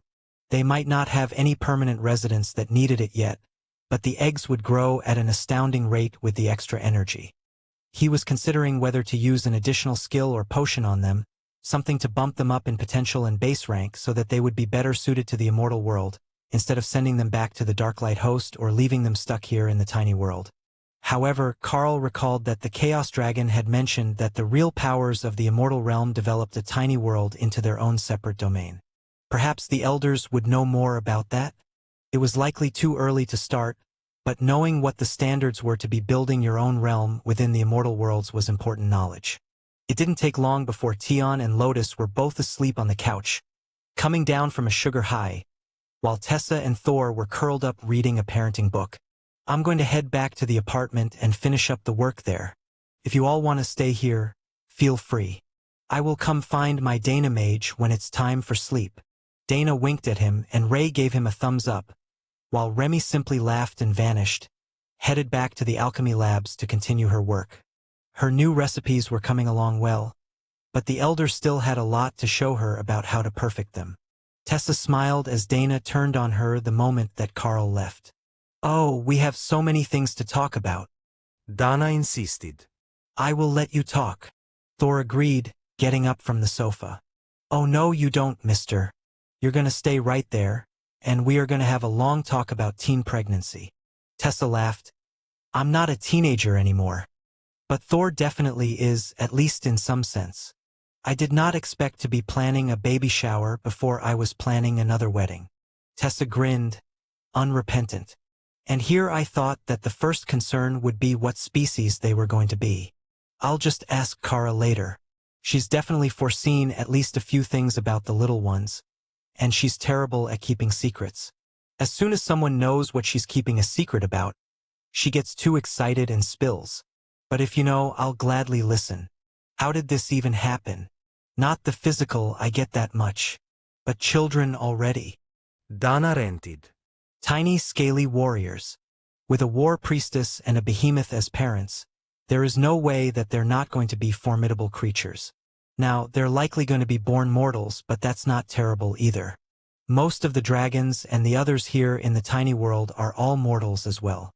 They might not have any permanent residence that needed it yet, but the eggs would grow at an astounding rate with the extra energy. He was considering whether to use an additional skill or potion on them, something to bump them up in potential and base rank so that they would be better suited to the immortal world, instead of sending them back to the Darklight host or leaving them stuck here in the tiny world. However, Carl recalled that the Chaos Dragon had mentioned that the real powers of the immortal realm developed a tiny world into their own separate domain. Perhaps the elders would know more about that? It was likely too early to start, but knowing what the standards were to be building your own realm within the immortal worlds was important knowledge. It didn't take long before Tion and Lotus were both asleep on the couch, coming down from a sugar high, while Tessa and Thor were curled up reading a parenting book. I'm going to head back to the apartment and finish up the work there. If you all want to stay here, feel free. I will come find my Dana mage when it's time for sleep. Dana winked at him and Ray gave him a thumbs up, while Remy simply laughed and vanished, headed back to the alchemy labs to continue her work. Her new recipes were coming along well, but the elder still had a lot to show her about how to perfect them. Tessa smiled as Dana turned on her the moment that Carl left. Oh, we have so many things to talk about. Dana insisted. I will let you talk. Thor agreed, getting up from the sofa. Oh no you don't, mister. You're gonna stay right there, and we are gonna have a long talk about teen pregnancy. Tessa laughed. I'm not a teenager anymore. But Thor definitely is, at least in some sense. I did not expect to be planning a baby shower before I was planning another wedding. Tessa grinned, unrepentant. And here I thought that the first concern would be what species they were going to be. I'll just ask Kara later. She's definitely foreseen at least a few things about the little ones, and she's terrible at keeping secrets. As soon as someone knows what she's keeping a secret about, She gets too excited and spills. But if you know, I'll gladly listen. How did this even happen? Not the physical, I get that much. But children already. Dana rented. Tiny scaly warriors. With a war priestess and a behemoth as parents, there is no way that they're not going to be formidable creatures. Now, they're likely going to be born mortals, but that's not terrible either. Most of the dragons and the others here in the tiny world are all mortals as well.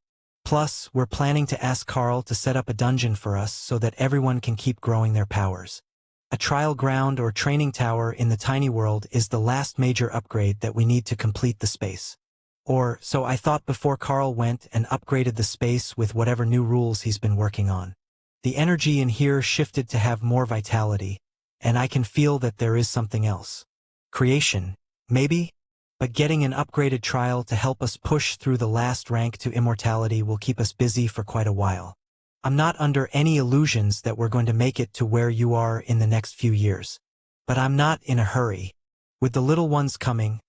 Plus, we're planning to ask Carl to set up a dungeon for us so that everyone can keep growing their powers. A trial ground or training tower in the tiny world is the last major upgrade that we need to complete the space. Or, so I thought before Carl went and upgraded the space with whatever new rules he's been working on. The energy in here shifted to have more vitality, and I can feel that there is something else. Creation, maybe? But getting an upgraded trial to help us push through the last rank to immortality will keep us busy for quite a while. I'm not under any illusions that we're going to make it to where you are in the next few years. But I'm not in a hurry. With the little ones coming,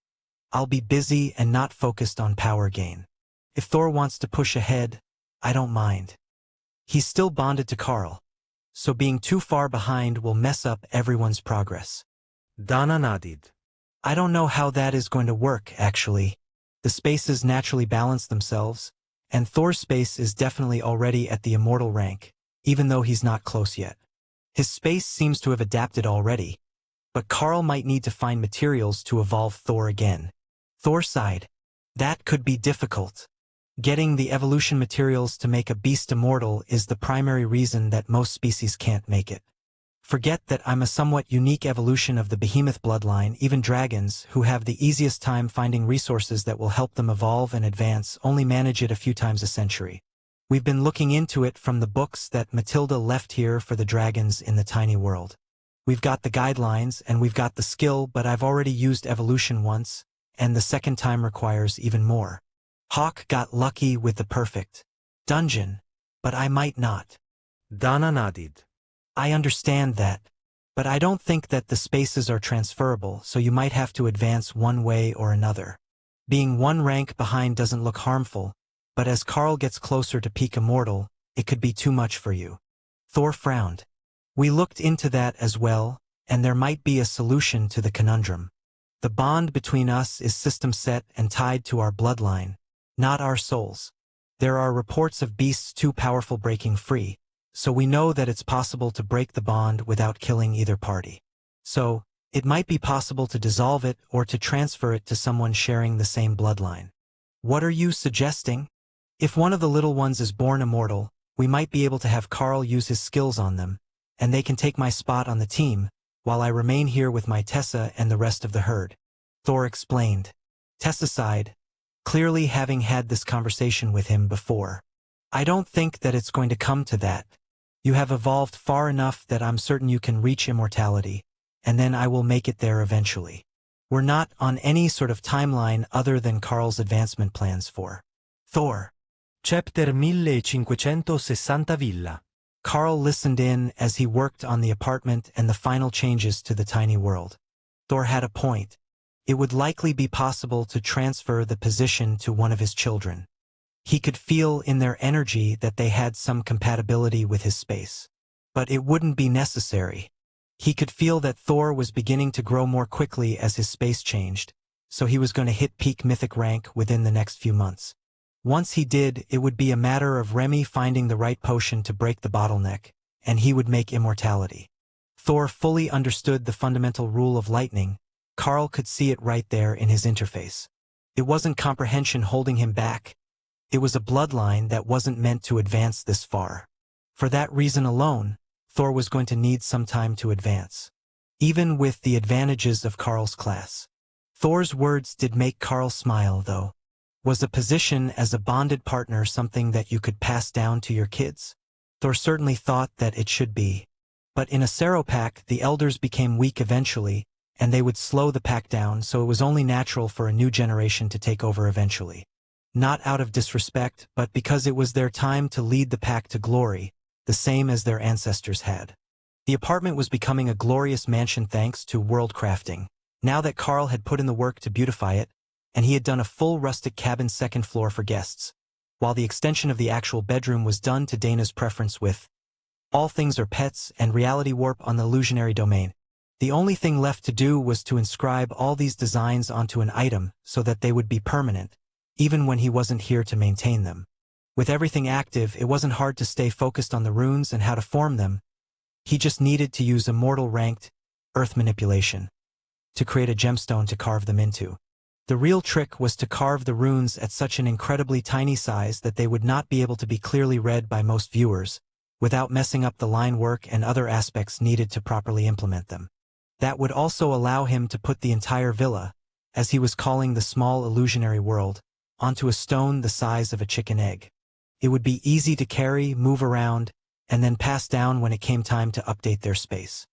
I'll be busy and not focused on power gain. If Thor wants to push ahead, I don't mind. He's still bonded to Carl, so being too far behind will mess up everyone's progress. Dana nodded. I don't know how that is going to work, actually. The spaces naturally balance themselves, and Thor's space is definitely already at the immortal rank, even though he's not close yet. His space seems to have adapted already, but Carl might need to find materials to evolve Thor again. Thor sighed. That could be difficult. Getting the evolution materials to make a beast immortal is the primary reason that most species can't make it. Forget that I'm a somewhat unique evolution of the behemoth bloodline. Even dragons, who have the easiest time finding resources that will help them evolve and advance, only manage it a few times a century. We've been looking into it from the books that Matilda left here for the dragons in the tiny world. We've got the guidelines and we've got the skill, but I've already used evolution once, and the second time requires even more. Hawk got lucky with the perfect dungeon, but I might not. Dana nodded. I understand that, but I don't think that the spaces are transferable, so you might have to advance one way or another. Being one rank behind doesn't look harmful, but as Carl gets closer to peak immortal, it could be too much for you. Thor frowned. We looked into that as well, and there might be a solution to the conundrum. The bond between us is system set and tied to our bloodline, not our souls. There are reports of beasts too powerful breaking free, so we know that it's possible to break the bond without killing either party. So, it might be possible to dissolve it or to transfer it to someone sharing the same bloodline. What are you suggesting? If one of the little ones is born immortal, we might be able to have Carl use his skills on them, and they can take my spot on the team, while I remain here with my Tessa and the rest of the herd. Thor explained. Tessa sighed, clearly having had this conversation with him before. I don't think that it's going to come to that. You have evolved far enough that I'm certain you can reach immortality, and then I will make it there eventually. We're not on any sort of timeline other than Carl's advancement plans for Thor. Chapter 1560 Villa. Carl listened in as he worked on the apartment and the final changes to the tiny world. Thor had a point. It would likely be possible to transfer the position to one of his children. He could feel in their energy that they had some compatibility with his space. But it wouldn't be necessary. He could feel that Thor was beginning to grow more quickly as his space changed, so he was going to hit peak mythic rank within the next few months. Once he did, it would be a matter of Remy finding the right potion to break the bottleneck, and he would make immortality. Thor fully understood the fundamental rule of lightning. Carl could see it right there in his interface. It wasn't comprehension holding him back. It was a bloodline that wasn't meant to advance this far. For that reason alone, Thor was going to need some time to advance. Even with the advantages of Carl's class. Thor's words did make Carl smile, though. Was a position as a bonded partner something that you could pass down to your kids? Thor certainly thought that it should be. But in a Sero pack, the elders became weak eventually, and they would slow the pack down, so it was only natural for a new generation to take over eventually. Not out of disrespect, but because it was their time to lead the pack to glory, the same as their ancestors had. The apartment was becoming a glorious mansion thanks to world crafting. Now that Carl had put in the work to beautify it, and he had done a full rustic cabin second floor for guests. while the extension of the actual bedroom was done to Dana's preference with all things are pets and reality warp on the illusionary domain. The only thing left to do was to inscribe all these designs onto an item so that they would be permanent, even when he wasn't here to maintain them. With everything active, it wasn't hard to stay focused on the runes and how to form them. He just needed to use immortal ranked earth manipulation to create a gemstone to carve them into. The real trick was to carve the runes at such an incredibly tiny size that they would not be able to be clearly read by most viewers, without messing up the line work and other aspects needed to properly implement them. That would also allow him to put the entire villa, as he was calling the small illusionary world, onto a stone the size of a chicken egg. It would be easy to carry, move around, and then pass down when it came time to update their space.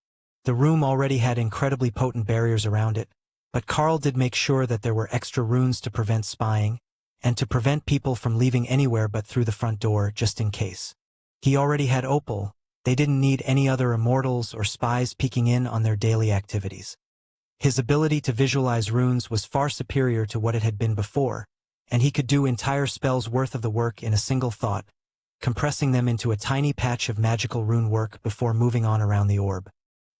The room already had incredibly potent barriers around it, but Carl did make sure that there were extra runes to prevent spying, and to prevent people from leaving anywhere but through the front door just in case. He already had Opal. They didn't need any other immortals or spies peeking in on their daily activities. His ability to visualize runes was far superior to what it had been before, and he could do entire spells worth of the work in a single thought, compressing them into a tiny patch of magical rune work before moving on around the orb.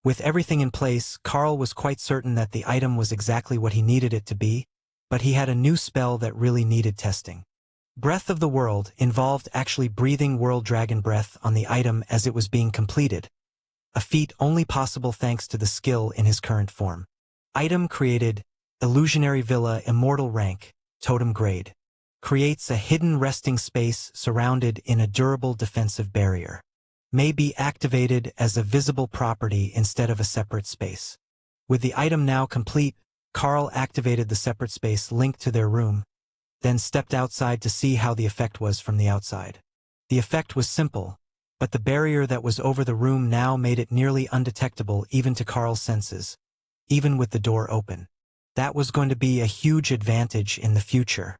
With everything in place, Carl was quite certain that the item was exactly what he needed it to be, but he had a new spell that really needed testing. Breath of the World involved actually breathing World Dragon Breath on the item as it was being completed, a feat only possible thanks to the skill in his current form. Item created, Illusionary Villa Immortal Rank, Totem Grade. Creates a hidden resting space surrounded in a durable defensive barrier. May be activated as a visible property instead of a separate space. With the item now complete, Carl activated the separate space linked to their room, then stepped outside to see how the effect was from the outside. The effect was simple, but the barrier that was over the room now made it nearly undetectable even to Carl's senses, even with the door open. That was going to be a huge advantage in the future.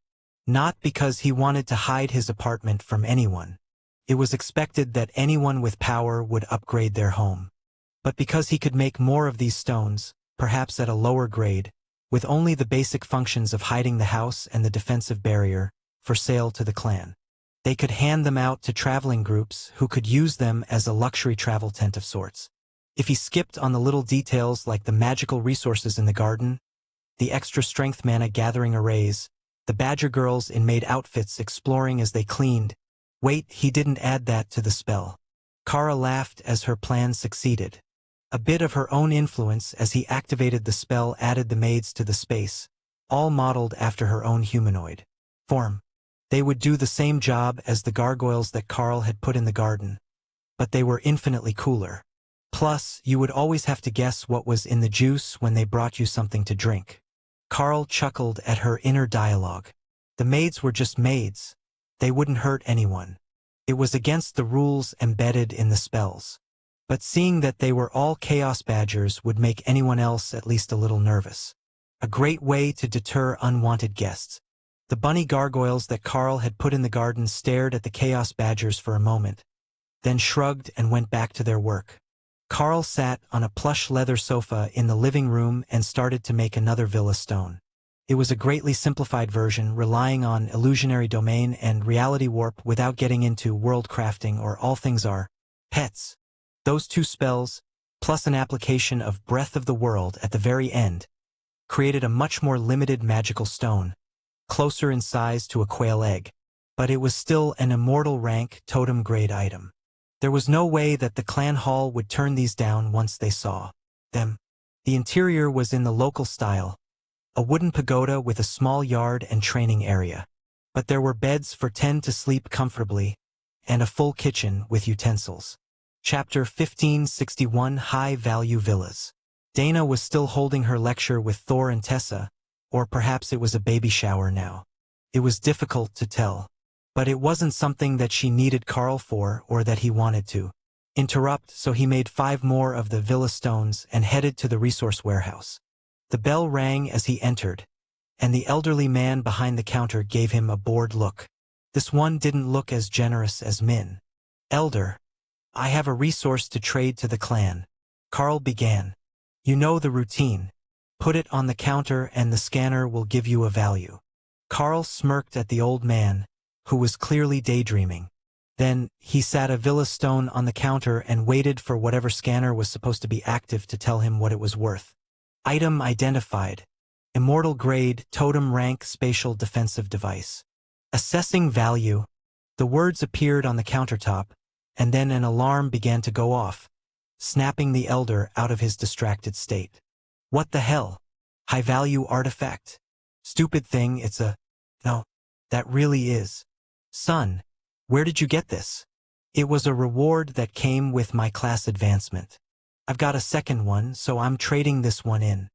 Not because he wanted to hide his apartment from anyone. It was expected that anyone with power would upgrade their home. But because he could make more of these stones, perhaps at a lower grade, with only the basic functions of hiding the house and the defensive barrier, for sale to the clan. They could hand them out to traveling groups who could use them as a luxury travel tent of sorts. If he skipped on the little details like the magical resources in the garden, the extra strength mana gathering arrays, the badger girls in maid outfits exploring as they cleaned, wait, he didn't add that to the spell. Kara laughed as her plan succeeded. A bit of her own influence as he activated the spell added the maids to the space, all modeled after her own humanoid form. They would do the same job as the gargoyles that Carl had put in the garden, but they were infinitely cooler. Plus, you would always have to guess what was in the juice when they brought you something to drink. Carl chuckled at her inner dialogue. The maids were just maids. They wouldn't hurt anyone. It was against the rules embedded in the spells. But seeing that they were all chaos badgers would make anyone else at least a little nervous. A great way to deter unwanted guests. The bunny gargoyles that Carl had put in the garden stared at the chaos badgers for a moment, then shrugged and went back to their work. Carl sat on a plush leather sofa in the living room and started to make another villa stone. It was a greatly simplified version relying on illusionary domain and reality warp without getting into world crafting or all things are pets. Those two spells, plus an application of Breath of the World at the very end, created a much more limited magical stone, closer in size to a quail egg, but it was still an immortal rank totem grade item. There was no way that the clan hall would turn these down once they saw them. The interior was in the local style, a wooden pagoda with a small yard and training area. But there were beds for 10 to sleep comfortably, and a full kitchen with utensils. Chapter 1561 High-Value Villas. Dana was still holding her lecture with Thor and Tessa, or perhaps it was a baby shower now. It was difficult to tell. But it wasn't something that she needed Carl for or that he wanted to interrupt, so he made 5 more of the villa stones and headed to the resource warehouse. The bell rang as he entered, and the elderly man behind the counter gave him a bored look. This one didn't look as generous as Min. Elder, I have a resource to trade to the clan. Carl began. You know the routine. Put it on the counter and the scanner will give you a value. Carl smirked at the old man, who was clearly daydreaming. Then, he sat a villa stone on the counter and waited for whatever scanner was supposed to be active to tell him what it was worth. Item identified. Immortal grade, totem rank, spatial defensive device. Assessing value. The words appeared on the countertop, and then an alarm began to go off, snapping the elder out of his distracted state. What the hell? High-value artifact? Stupid thing, it's a... No, that really is. Son, where did you get this? It was a reward that came with my class advancement. I've got a second one, so I'm trading this one in.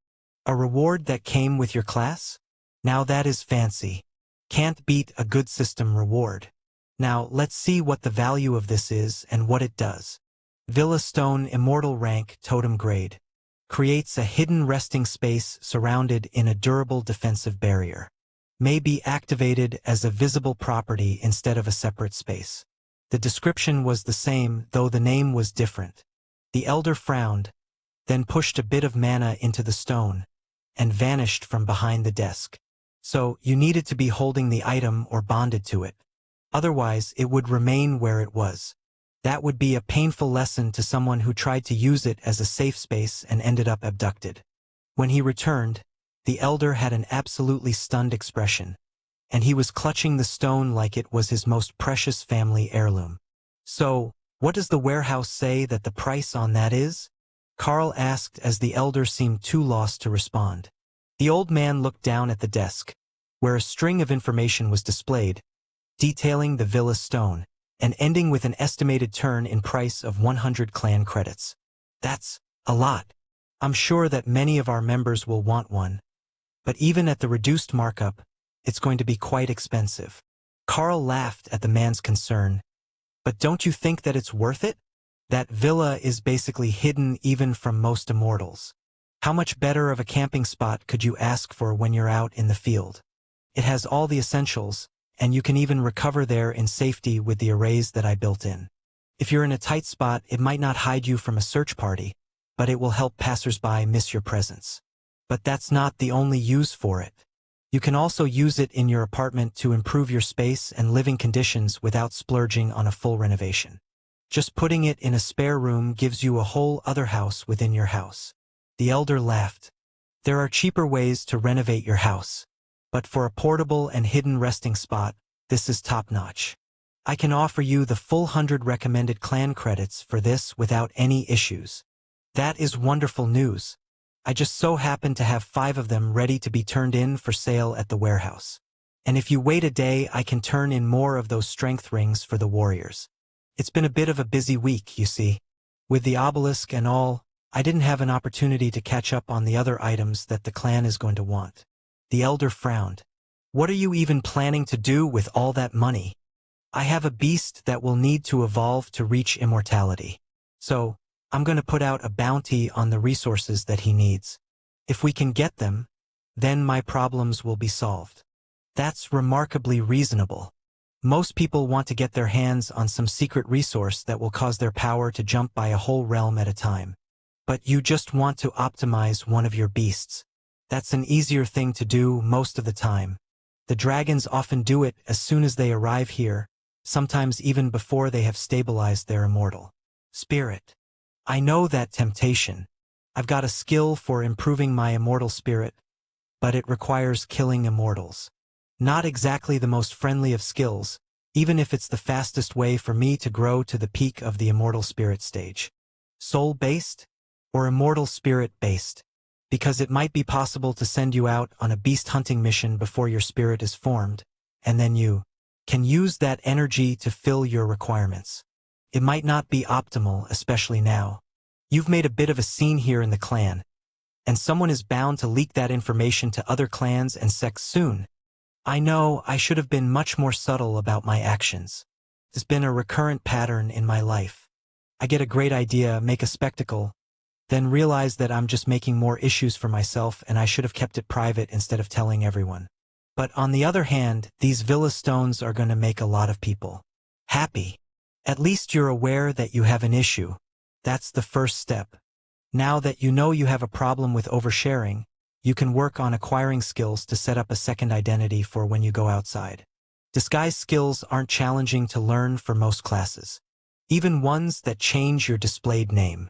A reward that came with your class? Now that is fancy. Can't beat a good system reward. Now let's see what the value of this is and what it does. Villa Stone Immortal Rank Totem Grade. Creates a hidden resting space surrounded in a durable defensive barrier. May be activated as a visible property instead of a separate space. The description was the same, though the name was different. The elder frowned, then pushed a bit of mana into the stone, and vanished from behind the desk. So, you needed to be holding the item or bonded to it. Otherwise, it would remain where it was. That would be a painful lesson to someone who tried to use it as a safe space and ended up abducted. When he returned, the elder had an absolutely stunned expression, and he was clutching the stone like it was his most precious family heirloom. So, what does the warehouse say that the price on that is? Carl asked as the elder seemed too lost to respond. The old man looked down at the desk, where a string of information was displayed, detailing the villa stone, and ending with an estimated turn in price of 100 clan credits. That's a lot. I'm sure that many of our members will want one. But even at the reduced markup, it's going to be quite expensive. Carl laughed at the man's concern. But don't you think that it's worth it? That villa is basically hidden even from most immortals. How much better of a camping spot could you ask for when you're out in the field? It has all the essentials, and you can even recover there in safety with the arrays that I built in. If you're in a tight spot, it might not hide you from a search party, but it will help passersby miss your presence. But that's not the only use for it. You can also use it in your apartment to improve your space and living conditions without splurging on a full renovation. Just putting it in a spare room gives you a whole other house within your house. The elder laughed. There are cheaper ways to renovate your house. But for a portable and hidden resting spot, this is top-notch. I can offer you the full 100 recommended clan credits for this without any issues. That is wonderful news. I just so happen to have 5 of them ready to be turned in for sale at the warehouse. And if you wait a day, I can turn in more of those strength rings for the warriors. It's been a bit of a busy week, you see. With the obelisk and all, I didn't have an opportunity to catch up on the other items that the clan is going to want. The elder frowned. What are you even planning to do with all that money? I have a beast that will need to evolve to reach immortality. So, I'm going to put out a bounty on the resources that he needs. If we can get them, then my problems will be solved. That's remarkably reasonable. Most people want to get their hands on some secret resource that will cause their power to jump by a whole realm at a time. But you just want to optimize one of your beasts. That's an easier thing to do most of the time. The dragons often do it as soon as they arrive here, sometimes even before they have stabilized their immortal spirit. I know that temptation. I've got a skill for improving my immortal spirit, but it requires killing immortals. Not exactly the most friendly of skills, even if it's the fastest way for me to grow to the peak of the immortal spirit stage. Soul-based or immortal spirit-based? Because it might be possible to send you out on a beast hunting mission before your spirit is formed, and then you can use that energy to fill your requirements. It might not be optimal, especially now. You've made a bit of a scene here in the clan, and someone is bound to leak that information to other clans and sects soon. I know I should have been much more subtle about my actions. It's been a recurrent pattern in my life. I get a great idea, make a spectacle, then realize that I'm just making more issues for myself and I should have kept it private instead of telling everyone. But on the other hand, these villa stones are going to make a lot of people happy. At least you're aware that you have an issue. That's the first step. Now that you know you have a problem with oversharing, you can work on acquiring skills to set up a second identity for when you go outside. Disguise skills aren't challenging to learn for most classes, even ones that change your displayed name.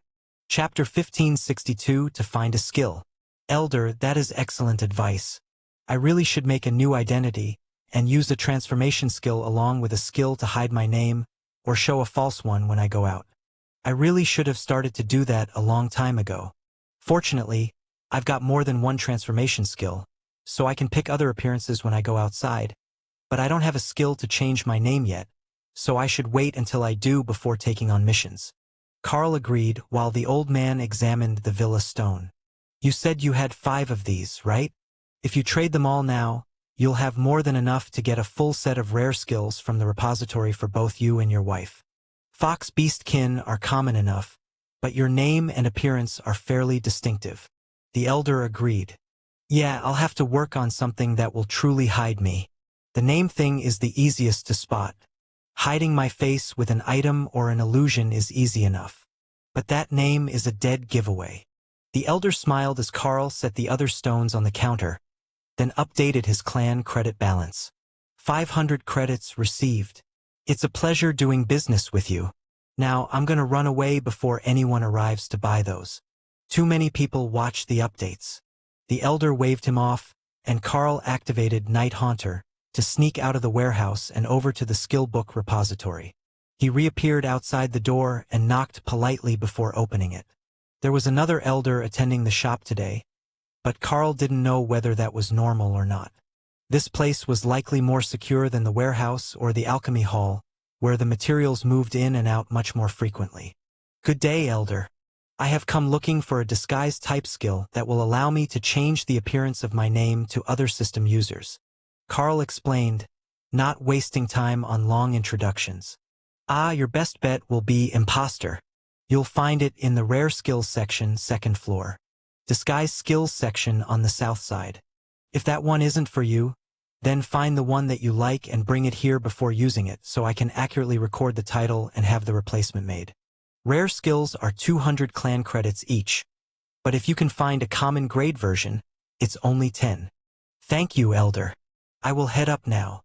Chapter 1562 to find a skill. Elder, that is excellent advice. I really should make a new identity and use a transformation skill along with a skill to hide my name or show a false one when I go out. I really should have started to do that a long time ago. Fortunately, I've got more than one transformation skill, so I can pick other appearances when I go outside, but I don't have a skill to change my name yet, so I should wait until I do before taking on missions. Carl agreed while the old man examined the villa stone. You said you had 5 of these, right? If you trade them all now, you'll have more than enough to get a full set of rare skills from the repository for both you and your wife. Fox beastkin are common enough, but your name and appearance are fairly distinctive. The elder agreed. Yeah, I'll have to work on something that will truly hide me. The name thing is the easiest to spot. Hiding my face with an item or an illusion is easy enough. But that name is a dead giveaway. The elder smiled as Carl set the other stones on the counter, then updated his clan credit balance. 500 credits received. It's a pleasure doing business with you. Now I'm gonna run away before anyone arrives to buy those. Too many people watch the updates. The elder waved him off, and Carl activated Night Haunter to sneak out of the warehouse and over to the skill book repository. He reappeared outside the door and knocked politely before opening it. There was another elder attending the shop today, but Carl didn't know whether that was normal or not. This place was likely more secure than the warehouse or the alchemy hall, where the materials moved in and out much more frequently. Good day, elder. I have come looking for a disguise type skill that will allow me to change the appearance of my name to other system users. Carl explained, not wasting time on long introductions. Your best bet will be Imposter. You'll find it in the Rare Skills section, 2nd floor. Disguise Skills section on the south side. If that one isn't for you, then find the one that you like and bring it here before using it so I can accurately record the title and have the replacement made. Rare skills are 200 clan credits each, but if you can find a common grade version, it's only 10. Thank you, elder. I will head up now.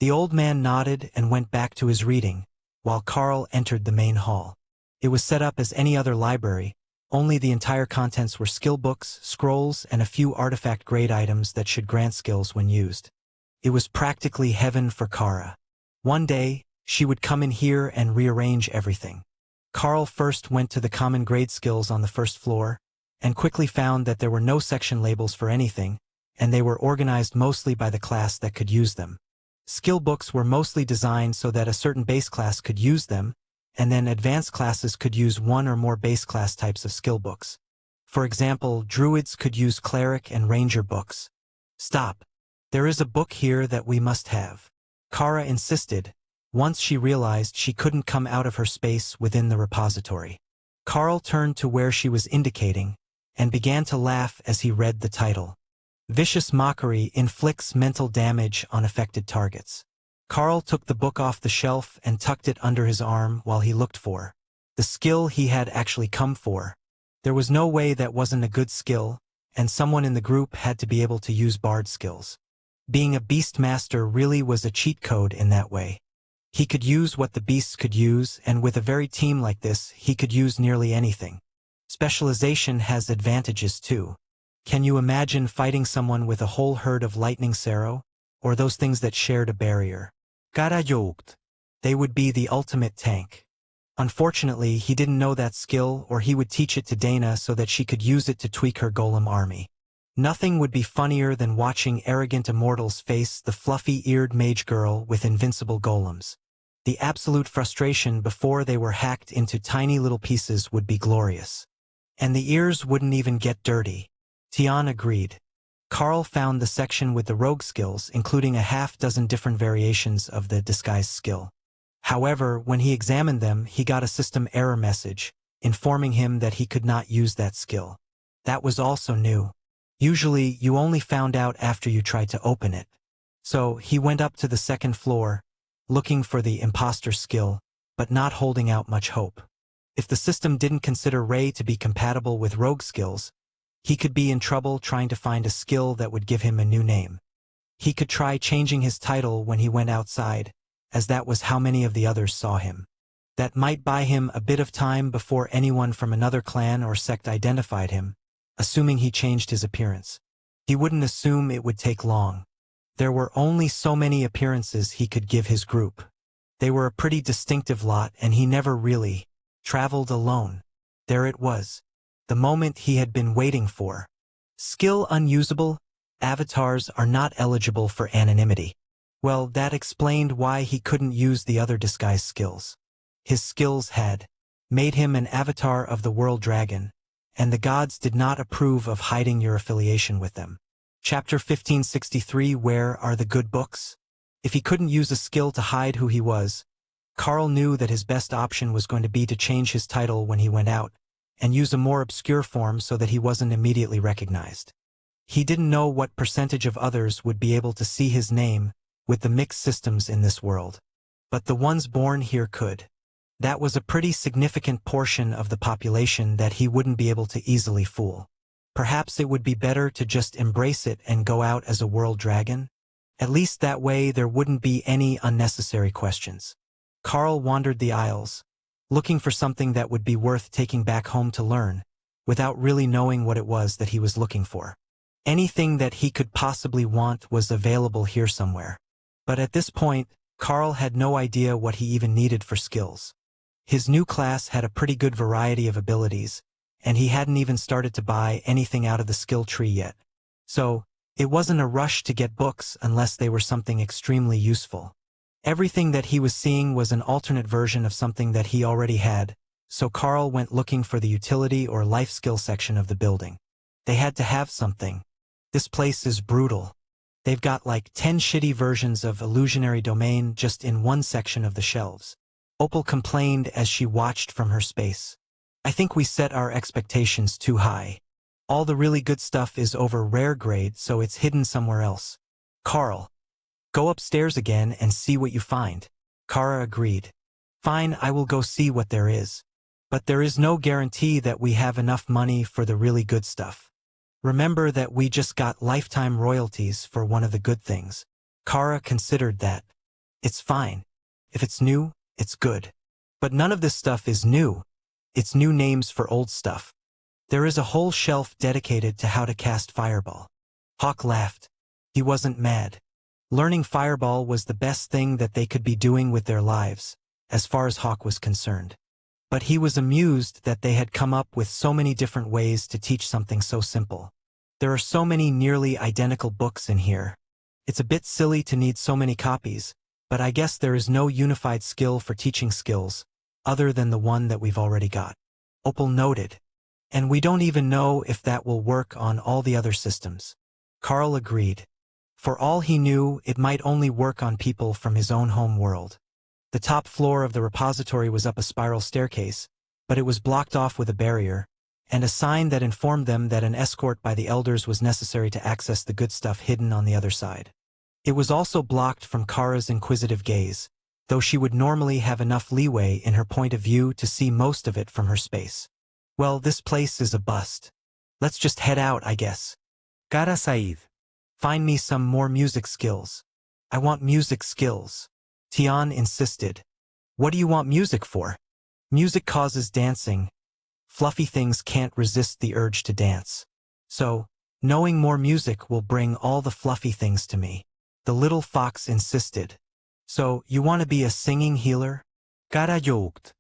The old man nodded and went back to his reading, while Carl entered the main hall. It was set up as any other library, only the entire contents were skill books, scrolls, and a few artifact grade items that should grant skills when used. It was practically heaven for Kara. One day, she would come in here and rearrange everything. Carl first went to the common grade skills on the 1st floor, and quickly found that there were no section labels for anything, and they were organized mostly by the class that could use them. Skill books were mostly designed so that a certain base class could use them, and then advanced classes could use one or more base class types of skill books. For example, druids could use cleric and ranger books. Stop. There is a book here that we must have. Kara insisted, once she realized she couldn't come out of her space within the repository. Carl turned to where she was indicating, and began to laugh as he read the title. Vicious Mockery inflicts mental damage on affected targets. Carl took the book off the shelf and tucked it under his arm while he looked for the skill he had actually come for. There was no way that wasn't a good skill, and someone in the group had to be able to use bard skills. Being a beast master really was a cheat code in that way. He could use what the beasts could use, and with a very team like this, he could use nearly anything. Specialization has advantages too. Can you imagine fighting someone with a whole herd of lightning Sero, or those things that shared a barrier? Garayoked. They would be the ultimate tank. Unfortunately, he didn't know that skill, or he would teach it to Dana so that she could use it to tweak her golem army. Nothing would be funnier than watching arrogant immortals face the fluffy-eared mage girl with invincible golems. The absolute frustration before they were hacked into tiny little pieces would be glorious. And the ears wouldn't even get dirty. Tian agreed. Carl found the section with the rogue skills, including a half-dozen different variations of the disguise skill. However, when he examined them, he got a system error message, informing him that he could not use that skill. That was also new. Usually, you only found out after you tried to open it. So, he went up to the 2nd floor, looking for the imposter skill, but not holding out much hope. If the system didn't consider Ray to be compatible with rogue skills, he could be in trouble trying to find a skill that would give him a new name. He could try changing his title when he went outside, as that was how many of the others saw him. That might buy him a bit of time before anyone from another clan or sect identified him, assuming he changed his appearance. He wouldn't assume it would take long. There were only so many appearances he could give his group. They were a pretty distinctive lot, and he never really traveled alone. There it was. The moment he had been waiting for. Skill unusable. Avatars are not eligible for anonymity. Well, that explained why he couldn't use the other disguise skills. His skills had made him an avatar of the world dragon, and the gods did not approve of hiding your affiliation with them. Chapter 1563. Where are the good books? If he couldn't use a skill to hide who he was, Carl knew that his best option was going to be to change his title when he went out, and use a more obscure form so that he wasn't immediately recognized. He didn't know what percentage of others would be able to see his name with the mixed systems in this world. But the ones born here could. That was a pretty significant portion of the population that he wouldn't be able to easily fool. Perhaps it would be better to just embrace it and go out as a world dragon? At least that way there wouldn't be any unnecessary questions. Carl wandered the aisles, looking for something that would be worth taking back home to learn, without really knowing what it was that he was looking for. Anything that he could possibly want was available here somewhere. But at this point, Carl had no idea what he even needed for skills. His new class had a pretty good variety of abilities, and he hadn't even started to buy anything out of the skill tree yet. So, it wasn't a rush to get books unless they were something extremely useful. Everything that he was seeing was an alternate version of something that he already had, so Carl went looking for the utility or life skill section of the building. They had to have something. This place is brutal. They've got like 10 shitty versions of Illusionary Domain just in one section of the shelves. Opal complained as she watched from her space. I think we set our expectations too high. All the really good stuff is over rare grade, so it's hidden somewhere else. Carl, go upstairs again and see what you find. Kara agreed. Fine, I will go see what there is. But there is no guarantee that we have enough money for the really good stuff. Remember that we just got lifetime royalties for one of the good things. Kara considered that. It's fine. If it's new, it's good. But none of this stuff is new. It's new names for old stuff. There is a whole shelf dedicated to how to cast Fireball. Hawk laughed. He wasn't mad. Learning Fireball was the best thing that they could be doing with their lives, as far as Hawk was concerned. But he was amused that they had come up with so many different ways to teach something so simple. There are so many nearly identical books in here. It's a bit silly to need so many copies, but I guess there is no unified skill for teaching skills, other than the one that we've already got. Opal noted. And we don't even know if that will work on all the other systems. Carl agreed. For all he knew, it might only work on people from his own home world. The top floor of the repository was up a spiral staircase, but it was blocked off with a barrier, and a sign that informed them that an escort by the elders was necessary to access the good stuff hidden on the other side. It was also blocked from Kara's inquisitive gaze, though she would normally have enough leeway in her point of view to see most of it from her space. Well, this place is a bust. Let's just head out, I guess. Kara Said. Find me some more music skills. I want music skills. Tian insisted. What do you want music for? Music causes dancing. Fluffy things can't resist the urge to dance. So, knowing more music will bring all the fluffy things to me. The little fox insisted. So, you want to be a singing healer? Kara joked.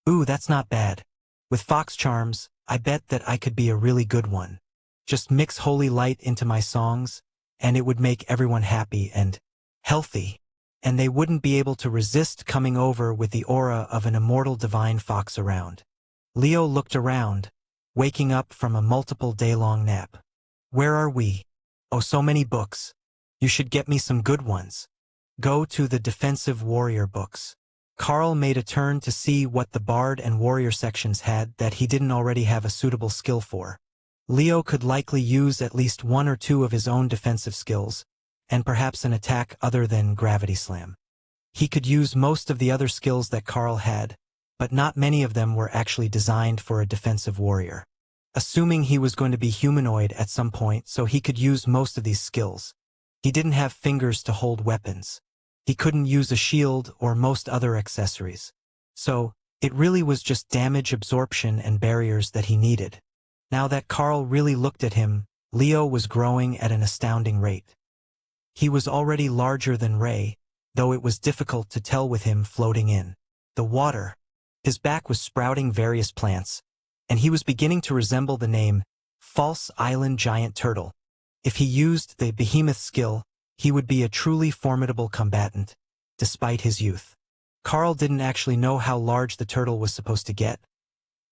Ooh, that's not bad. With fox charms, I bet that I could be a really good one. Just mix holy light into my songs, and it would make everyone happy and healthy, and they wouldn't be able to resist coming over with the aura of an immortal divine fox around. Leo looked around, waking up from a multiple day-long nap. Where are we? Oh, so many books. You should get me some good ones. Go to the defensive warrior books. Carl made a turn to see what the bard and warrior sections had that he didn't already have a suitable skill for. Leo could likely use at least one or two of his own defensive skills, and perhaps an attack other than Gravity Slam. He could use most of the other skills that Carl had, but not many of them were actually designed for a defensive warrior. Assuming he was going to be humanoid at some point so he could use most of these skills, He didn't have fingers to hold weapons. He couldn't use a shield or most other accessories. So, it really was just damage absorption and barriers that he needed. Now that Carl really looked at him, Leo was growing at an astounding rate. He was already larger than Ray, though it was difficult to tell with him floating in the water. His back was sprouting various plants, and he was beginning to resemble the name False Island Giant Turtle. If he used the behemoth skill, he would be a truly formidable combatant, despite his youth. Carl didn't actually know how large the turtle was supposed to get,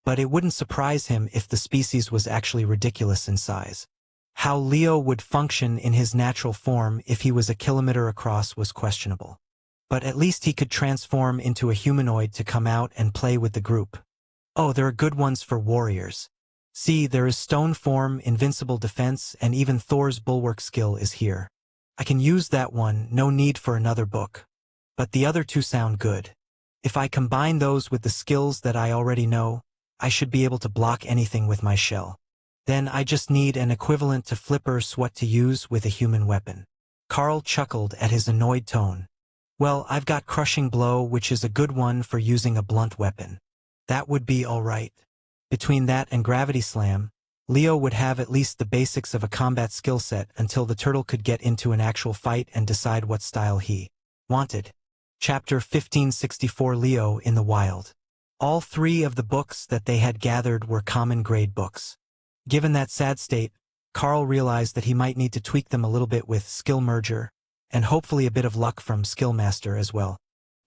but it wouldn't surprise him if the species was actually ridiculous in size. How Leo would function in his natural form if he was a kilometer across was questionable. But at least he could transform into a humanoid to come out and play with the group. Oh, there are good ones for warriors. See, there is stone form, invincible defense, and even Thor's bulwark skill is here. I can use that one, no need for another book. But the other two sound good. If I combine those with the skills that I already know, I should be able to block anything with my shell. Then I just need an equivalent to Flipper's what to use with a human weapon. Carl chuckled at his annoyed tone. Well, I've got Crushing Blow, which is a good one for using a blunt weapon. That would be all right. Between that and Gravity Slam, Leo would have at least the basics of a combat skill set until the turtle could get into an actual fight and decide what style he wanted. Chapter 1564 Leo in the Wild. All three of the books that they had gathered were common grade books. Given that sad state, Carl realized that he might need to tweak them a little bit with Skill Merger, and hopefully a bit of luck from Skill Master as well.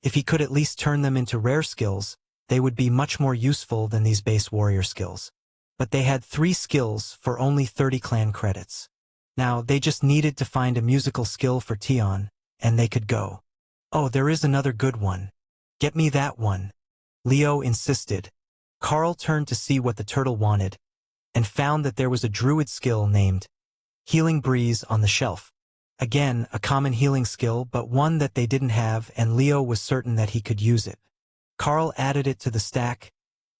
If he could at least turn them into rare skills, they would be much more useful than these base warrior skills. But they had 3 skills for only 30 clan credits. Now, they just needed to find a musical skill for Tion, and they could go. Oh, there is another good one. Get me that one. Leo insisted. Carl turned to see what the turtle wanted, and found that there was a druid skill named Healing Breeze on the shelf. Again, a common healing skill, but one that they didn't have, and Leo was certain that he could use it. Carl added it to the stack,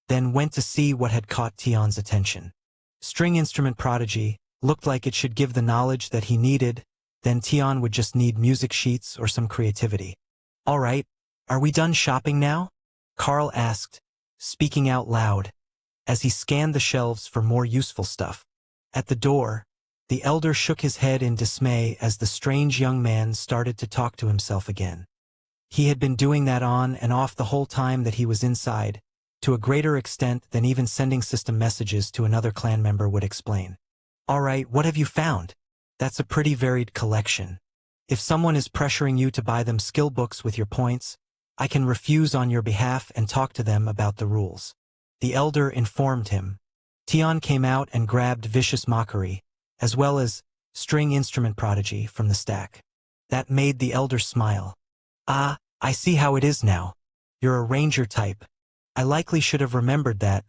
then went to see what had caught Tion's attention. String Instrument Prodigy looked like it should give the knowledge that he needed, then Tion would just need music sheets or some creativity. All right, are we done shopping now? Carl asked, speaking out loud, as he scanned the shelves for more useful stuff. At the door, the elder shook his head in dismay as the strange young man started to talk to himself again. He had been doing that on and off the whole time that he was inside, to a greater extent than even sending system messages to another clan member would explain. All right, what have you found? That's a pretty varied collection. If someone is pressuring you to buy them skill books with your points, I can refuse on your behalf and talk to them about the rules. The elder informed him. Tion came out and grabbed Vicious Mockery, as well as String Instrument Prodigy from the stack. That made the elder smile. Ah, I see how it is now. You're a ranger type. I likely should have remembered that.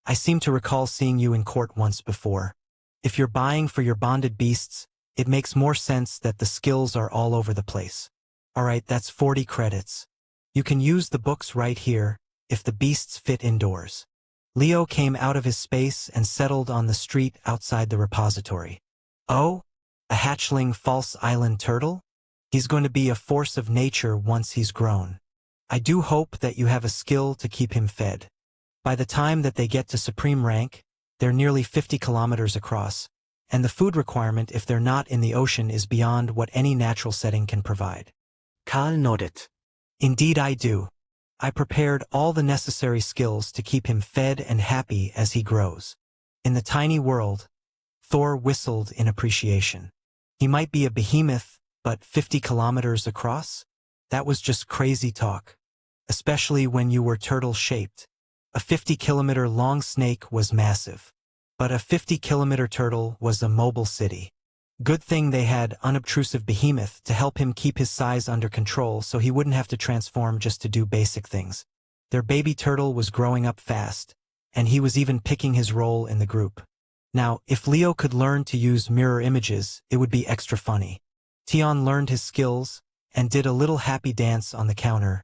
I seem to recall seeing you in court once before. If you're buying for your bonded beasts, it makes more sense that the skills are all over the place. Alright, that's 40 credits. You can use the books right here, if the beasts fit indoors. Leo came out of his space and settled on the street outside the repository. Oh? A hatchling False Island turtle? He's going to be a force of nature once he's grown. I do hope that you have a skill to keep him fed. By the time that they get to supreme rank, they're nearly 50 kilometers across, and the food requirement if they're not in the ocean is beyond what any natural setting can provide. Carl nodded. Indeed I do. I prepared all the necessary skills to keep him fed and happy as he grows. In the tiny world, Thor whistled in appreciation. He might be a behemoth, but 50 kilometers across? That was just crazy talk. Especially when you were turtle-shaped. A 50-kilometer long snake was massive. But a 50-kilometer turtle was a mobile city. Good thing they had unobtrusive behemoth to help him keep his size under control so he wouldn't have to transform just to do basic things. Their baby turtle was growing up fast, and he was even picking his role in the group. Now, if Leo could learn to use mirror images, it would be extra funny. Tion learned his skills and did a little happy dance on the counter,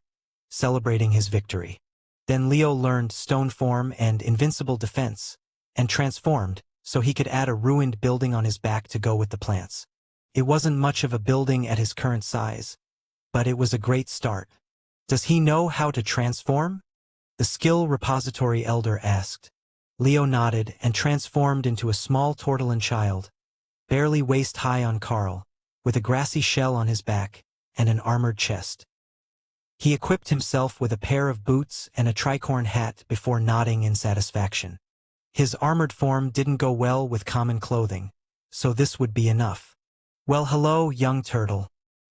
celebrating his victory. Then Leo learned stone form and invincible defense, and transformed so he could add a ruined building on his back to go with the plants. It wasn't much of a building at his current size, but it was a great start. Does he know how to transform? The skill repository elder asked. Leo nodded and transformed into a small tortolan child, barely waist-high on Carl, with a grassy shell on his back and an armored chest. He equipped himself with a pair of boots and a tricorn hat before nodding in satisfaction. His armored form didn't go well with common clothing, so this would be enough. Well, hello, young turtle.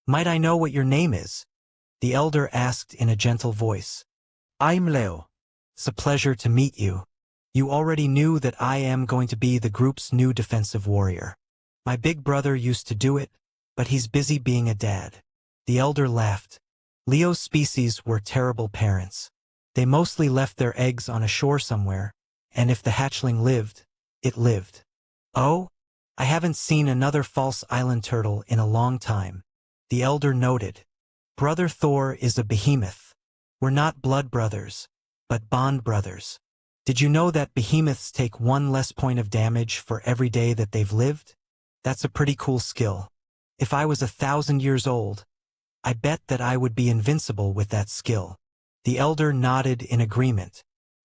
Might I know what your name is? The elder asked in a gentle voice. I'm Leo. It's a pleasure to meet you. You already knew that I am going to be the group's new defensive warrior. My big brother used to do it, but he's busy being a dad. The elder laughed. Leo's species were terrible parents. They mostly left their eggs on a shore somewhere, and if the hatchling lived, it lived. Oh? I haven't seen another false island turtle in a long time. The elder noted. Brother Thor is a behemoth. We're not blood brothers, but bond brothers. Did you know that behemoths take 1 less point of damage for every day that they've lived? That's a pretty cool skill. If I was 1,000 years old, I bet that I would be invincible with that skill. The elder nodded in agreement.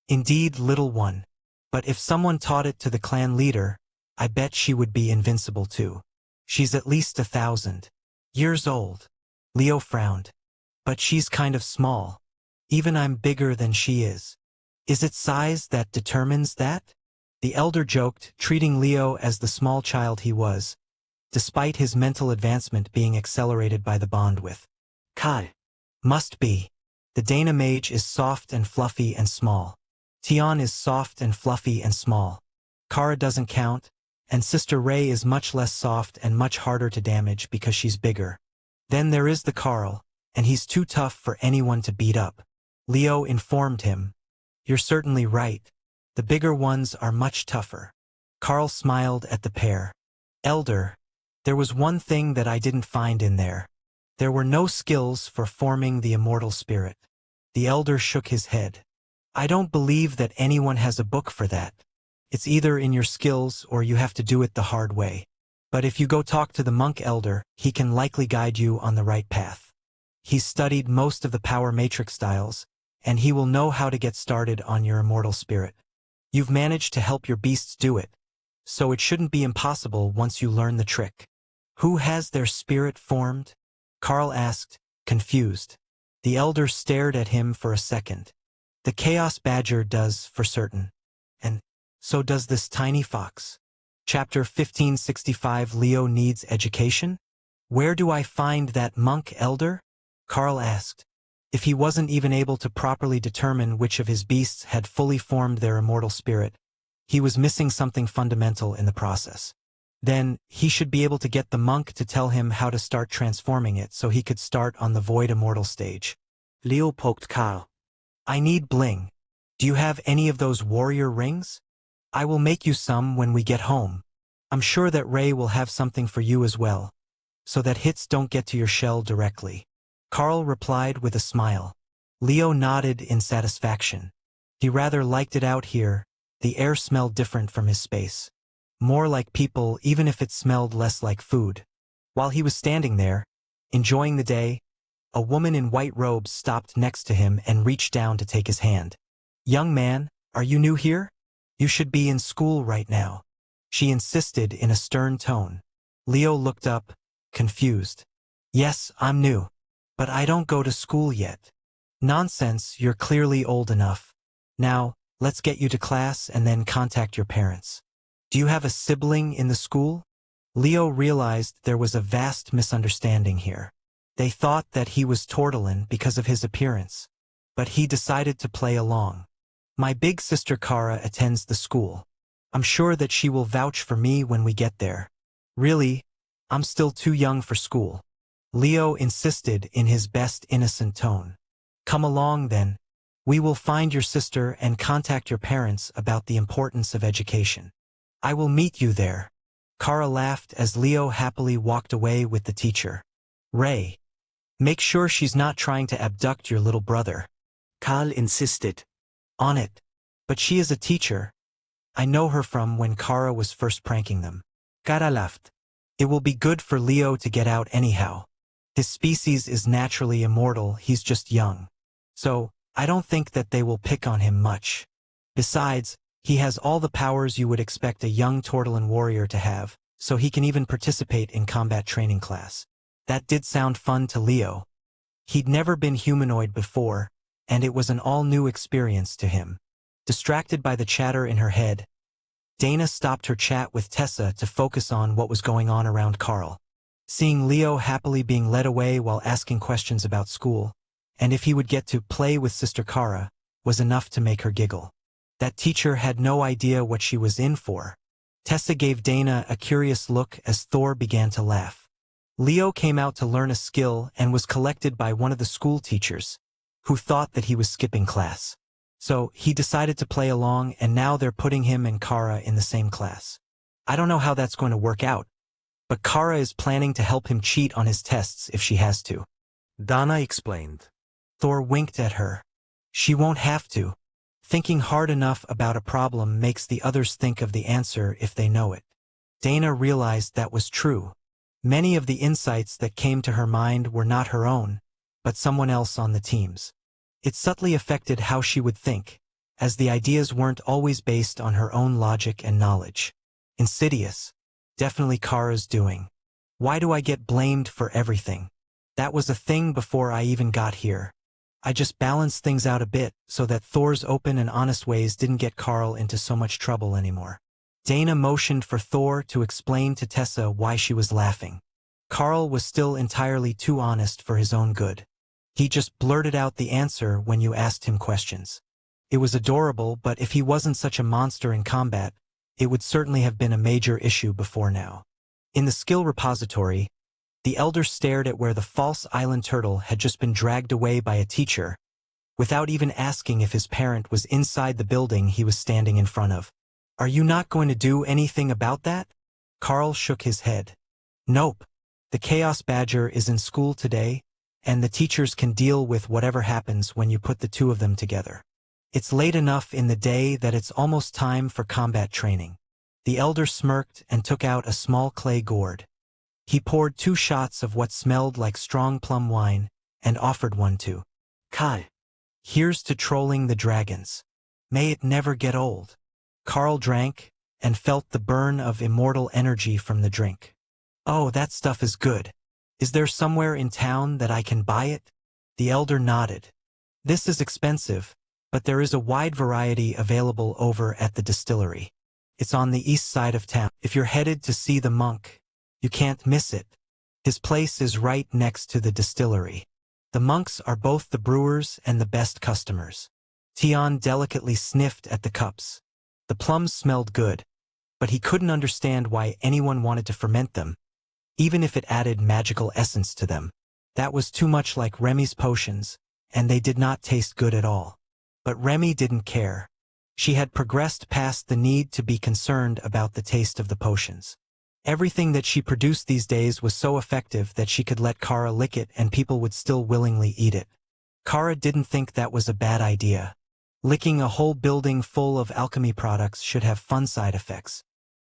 Indeed, little one. But if someone taught it to the clan leader, I bet she would be invincible too. She's at least 1,000 years old. Leo frowned. But she's kind of small. Even I'm bigger than she is. Is it size that determines that? The elder joked, treating Leo as the small child he was, despite his mental advancement being accelerated by the bond with Kai. Must be. The Dana mage is soft and fluffy and small. Tion is soft and fluffy and small. Kara doesn't count, and Sister Ray is much less soft and much harder to damage because she's bigger. Then there is the Carl, and he's too tough for anyone to beat up. Leo informed him. You're certainly right. The bigger ones are much tougher. Carl smiled at the pair. Elder, there was one thing that I didn't find in there. There were no skills for forming the immortal spirit. The elder shook his head. I don't believe that anyone has a book for that. It's either in your skills or you have to do it the hard way. But if you go talk to the monk elder, he can likely guide you on the right path. He's studied most of the power matrix styles, and he will know how to get started on your immortal spirit. You've managed to help your beasts do it, so it shouldn't be impossible once you learn the trick. Who has their spirit formed? Carl asked, confused. The elder stared at him for a second. The Chaos Badger does, for certain. And so does this tiny fox. Chapter 1565 Leo Needs Education? Where do I find that monk elder? Carl asked. If he wasn't even able to properly determine which of his beasts had fully formed their immortal spirit, he was missing something fundamental in the process. Then, he should be able to get the monk to tell him how to start transforming it so he could start on the void immortal stage. Leo poked Carl. I need bling. Do you have any of those warrior rings? I will make you some when we get home. I'm sure that Ray will have something for you as well, so that hits don't get to your shell directly. Carl replied with a smile. Leo nodded in satisfaction. He rather liked it out here. The air smelled different from his space. More like people, even if it smelled less like food. While he was standing there, enjoying the day, a woman in white robes stopped next to him and reached down to take his hand. Young man, are you new here? You should be in school right now. She insisted in a stern tone. Leo looked up, confused. Yes, I'm new. But I don't go to school yet. Nonsense, you're clearly old enough. Now, let's get you to class and then contact your parents. Do you have a sibling in the school? Leo realized there was a vast misunderstanding here. They thought that he was Tortolin because of his appearance, but he decided to play along. My big sister Kara attends the school. I'm sure that she will vouch for me when we get there. Really, I'm still too young for school. Leo insisted in his best innocent tone. Come along then. We will find your sister and contact your parents about the importance of education. I will meet you there. Kara laughed as Leo happily walked away with the teacher. Ray, make sure she's not trying to abduct your little brother. Carl insisted. On it. But she is a teacher. I know her from when Kara was first pranking them. Kara laughed. It will be good for Leo to get out anyhow. His species is naturally immortal, he's just young. So, I don't think that they will pick on him much. Besides, he has all the powers you would expect a young Tortollan warrior to have, so he can even participate in combat training class. That did sound fun to Leo. He'd never been humanoid before, and it was an all-new experience to him. Distracted by the chatter in her head, Dana stopped her chat with Tessa to focus on what was going on around Carl. Seeing Leo happily being led away while asking questions about school, and if he would get to play with Sister Kara, was enough to make her giggle. That teacher had no idea what she was in for. Tessa gave Dana a curious look as Thor began to laugh. Leo came out to learn a skill and was collected by one of the school teachers, who thought that he was skipping class. So, he decided to play along, and now they're putting him and Kara in the same class. I don't know how that's going to work out, but Kara is planning to help him cheat on his tests if she has to. Dana explained. Thor winked at her. She won't have to. Thinking hard enough about a problem makes the others think of the answer if they know it. Dana realized that was true. Many of the insights that came to her mind were not her own, but someone else on the team's. It subtly affected how she would think, as the ideas weren't always based on her own logic and knowledge. Insidious. Definitely Kara's doing. Why do I get blamed for everything? That was a thing before I even got here. I just balanced things out a bit so that Thor's open and honest ways didn't get Carl into so much trouble anymore. Dana motioned for Thor to explain to Tessa why she was laughing. Carl was still entirely too honest for his own good. He just blurted out the answer when you asked him questions. It was adorable, but if he wasn't such a monster in combat, it would certainly have been a major issue before now. In the skill repository, the elder stared at where the false island turtle had just been dragged away by a teacher, without even asking if his parent was inside the building he was standing in front of. Are you not going to do anything about that? Carl shook his head. Nope. The Chaos Badger is in school today, and the teachers can deal with whatever happens when you put the two of them together. It's late enough in the day that it's almost time for combat training. The elder smirked and took out a small clay gourd. He poured 2 shots of what smelled like strong plum wine and offered one to Kai. Here's to trolling the dragons. May it never get old. Carl drank and felt the burn of immortal energy from the drink. Oh, that stuff is good. Is there somewhere in town that I can buy it? The elder nodded. This is expensive, but there is a wide variety available over at the distillery. It's on the east side of town. If you're headed to see the monk, you can't miss it. His place is right next to the distillery. The monks are both the brewers and the best customers. Tion delicately sniffed at the cups. The plums smelled good, but he couldn't understand why anyone wanted to ferment them, even if it added magical essence to them. That was too much like Remy's potions, and they did not taste good at all. But Remy didn't care. She had progressed past the need to be concerned about the taste of the potions. Everything that she produced these days was so effective that she could let Kara lick it and people would still willingly eat it. Kara didn't think that was a bad idea. Licking a whole building full of alchemy products should have fun side effects.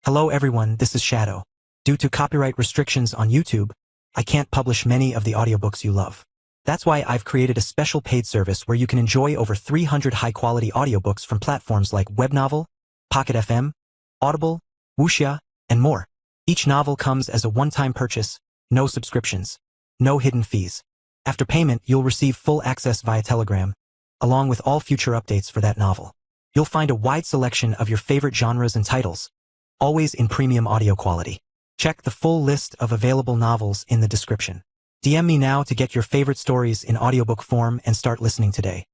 Hello everyone, this is Shadow. Due to copyright restrictions on YouTube, I can't publish many of the audiobooks you love. That's why I've created a special paid service where you can enjoy over 300 high-quality audiobooks from platforms like Webnovel, Pocket FM, Audible, Wuxia, and more. Each novel comes as a one-time purchase, no subscriptions, no hidden fees. After payment, you'll receive full access via Telegram, along with all future updates for that novel. You'll find a wide selection of your favorite genres and titles, always in premium audio quality. Check the full list of available novels in the description. DM me now to get your favorite stories in audiobook form and start listening today.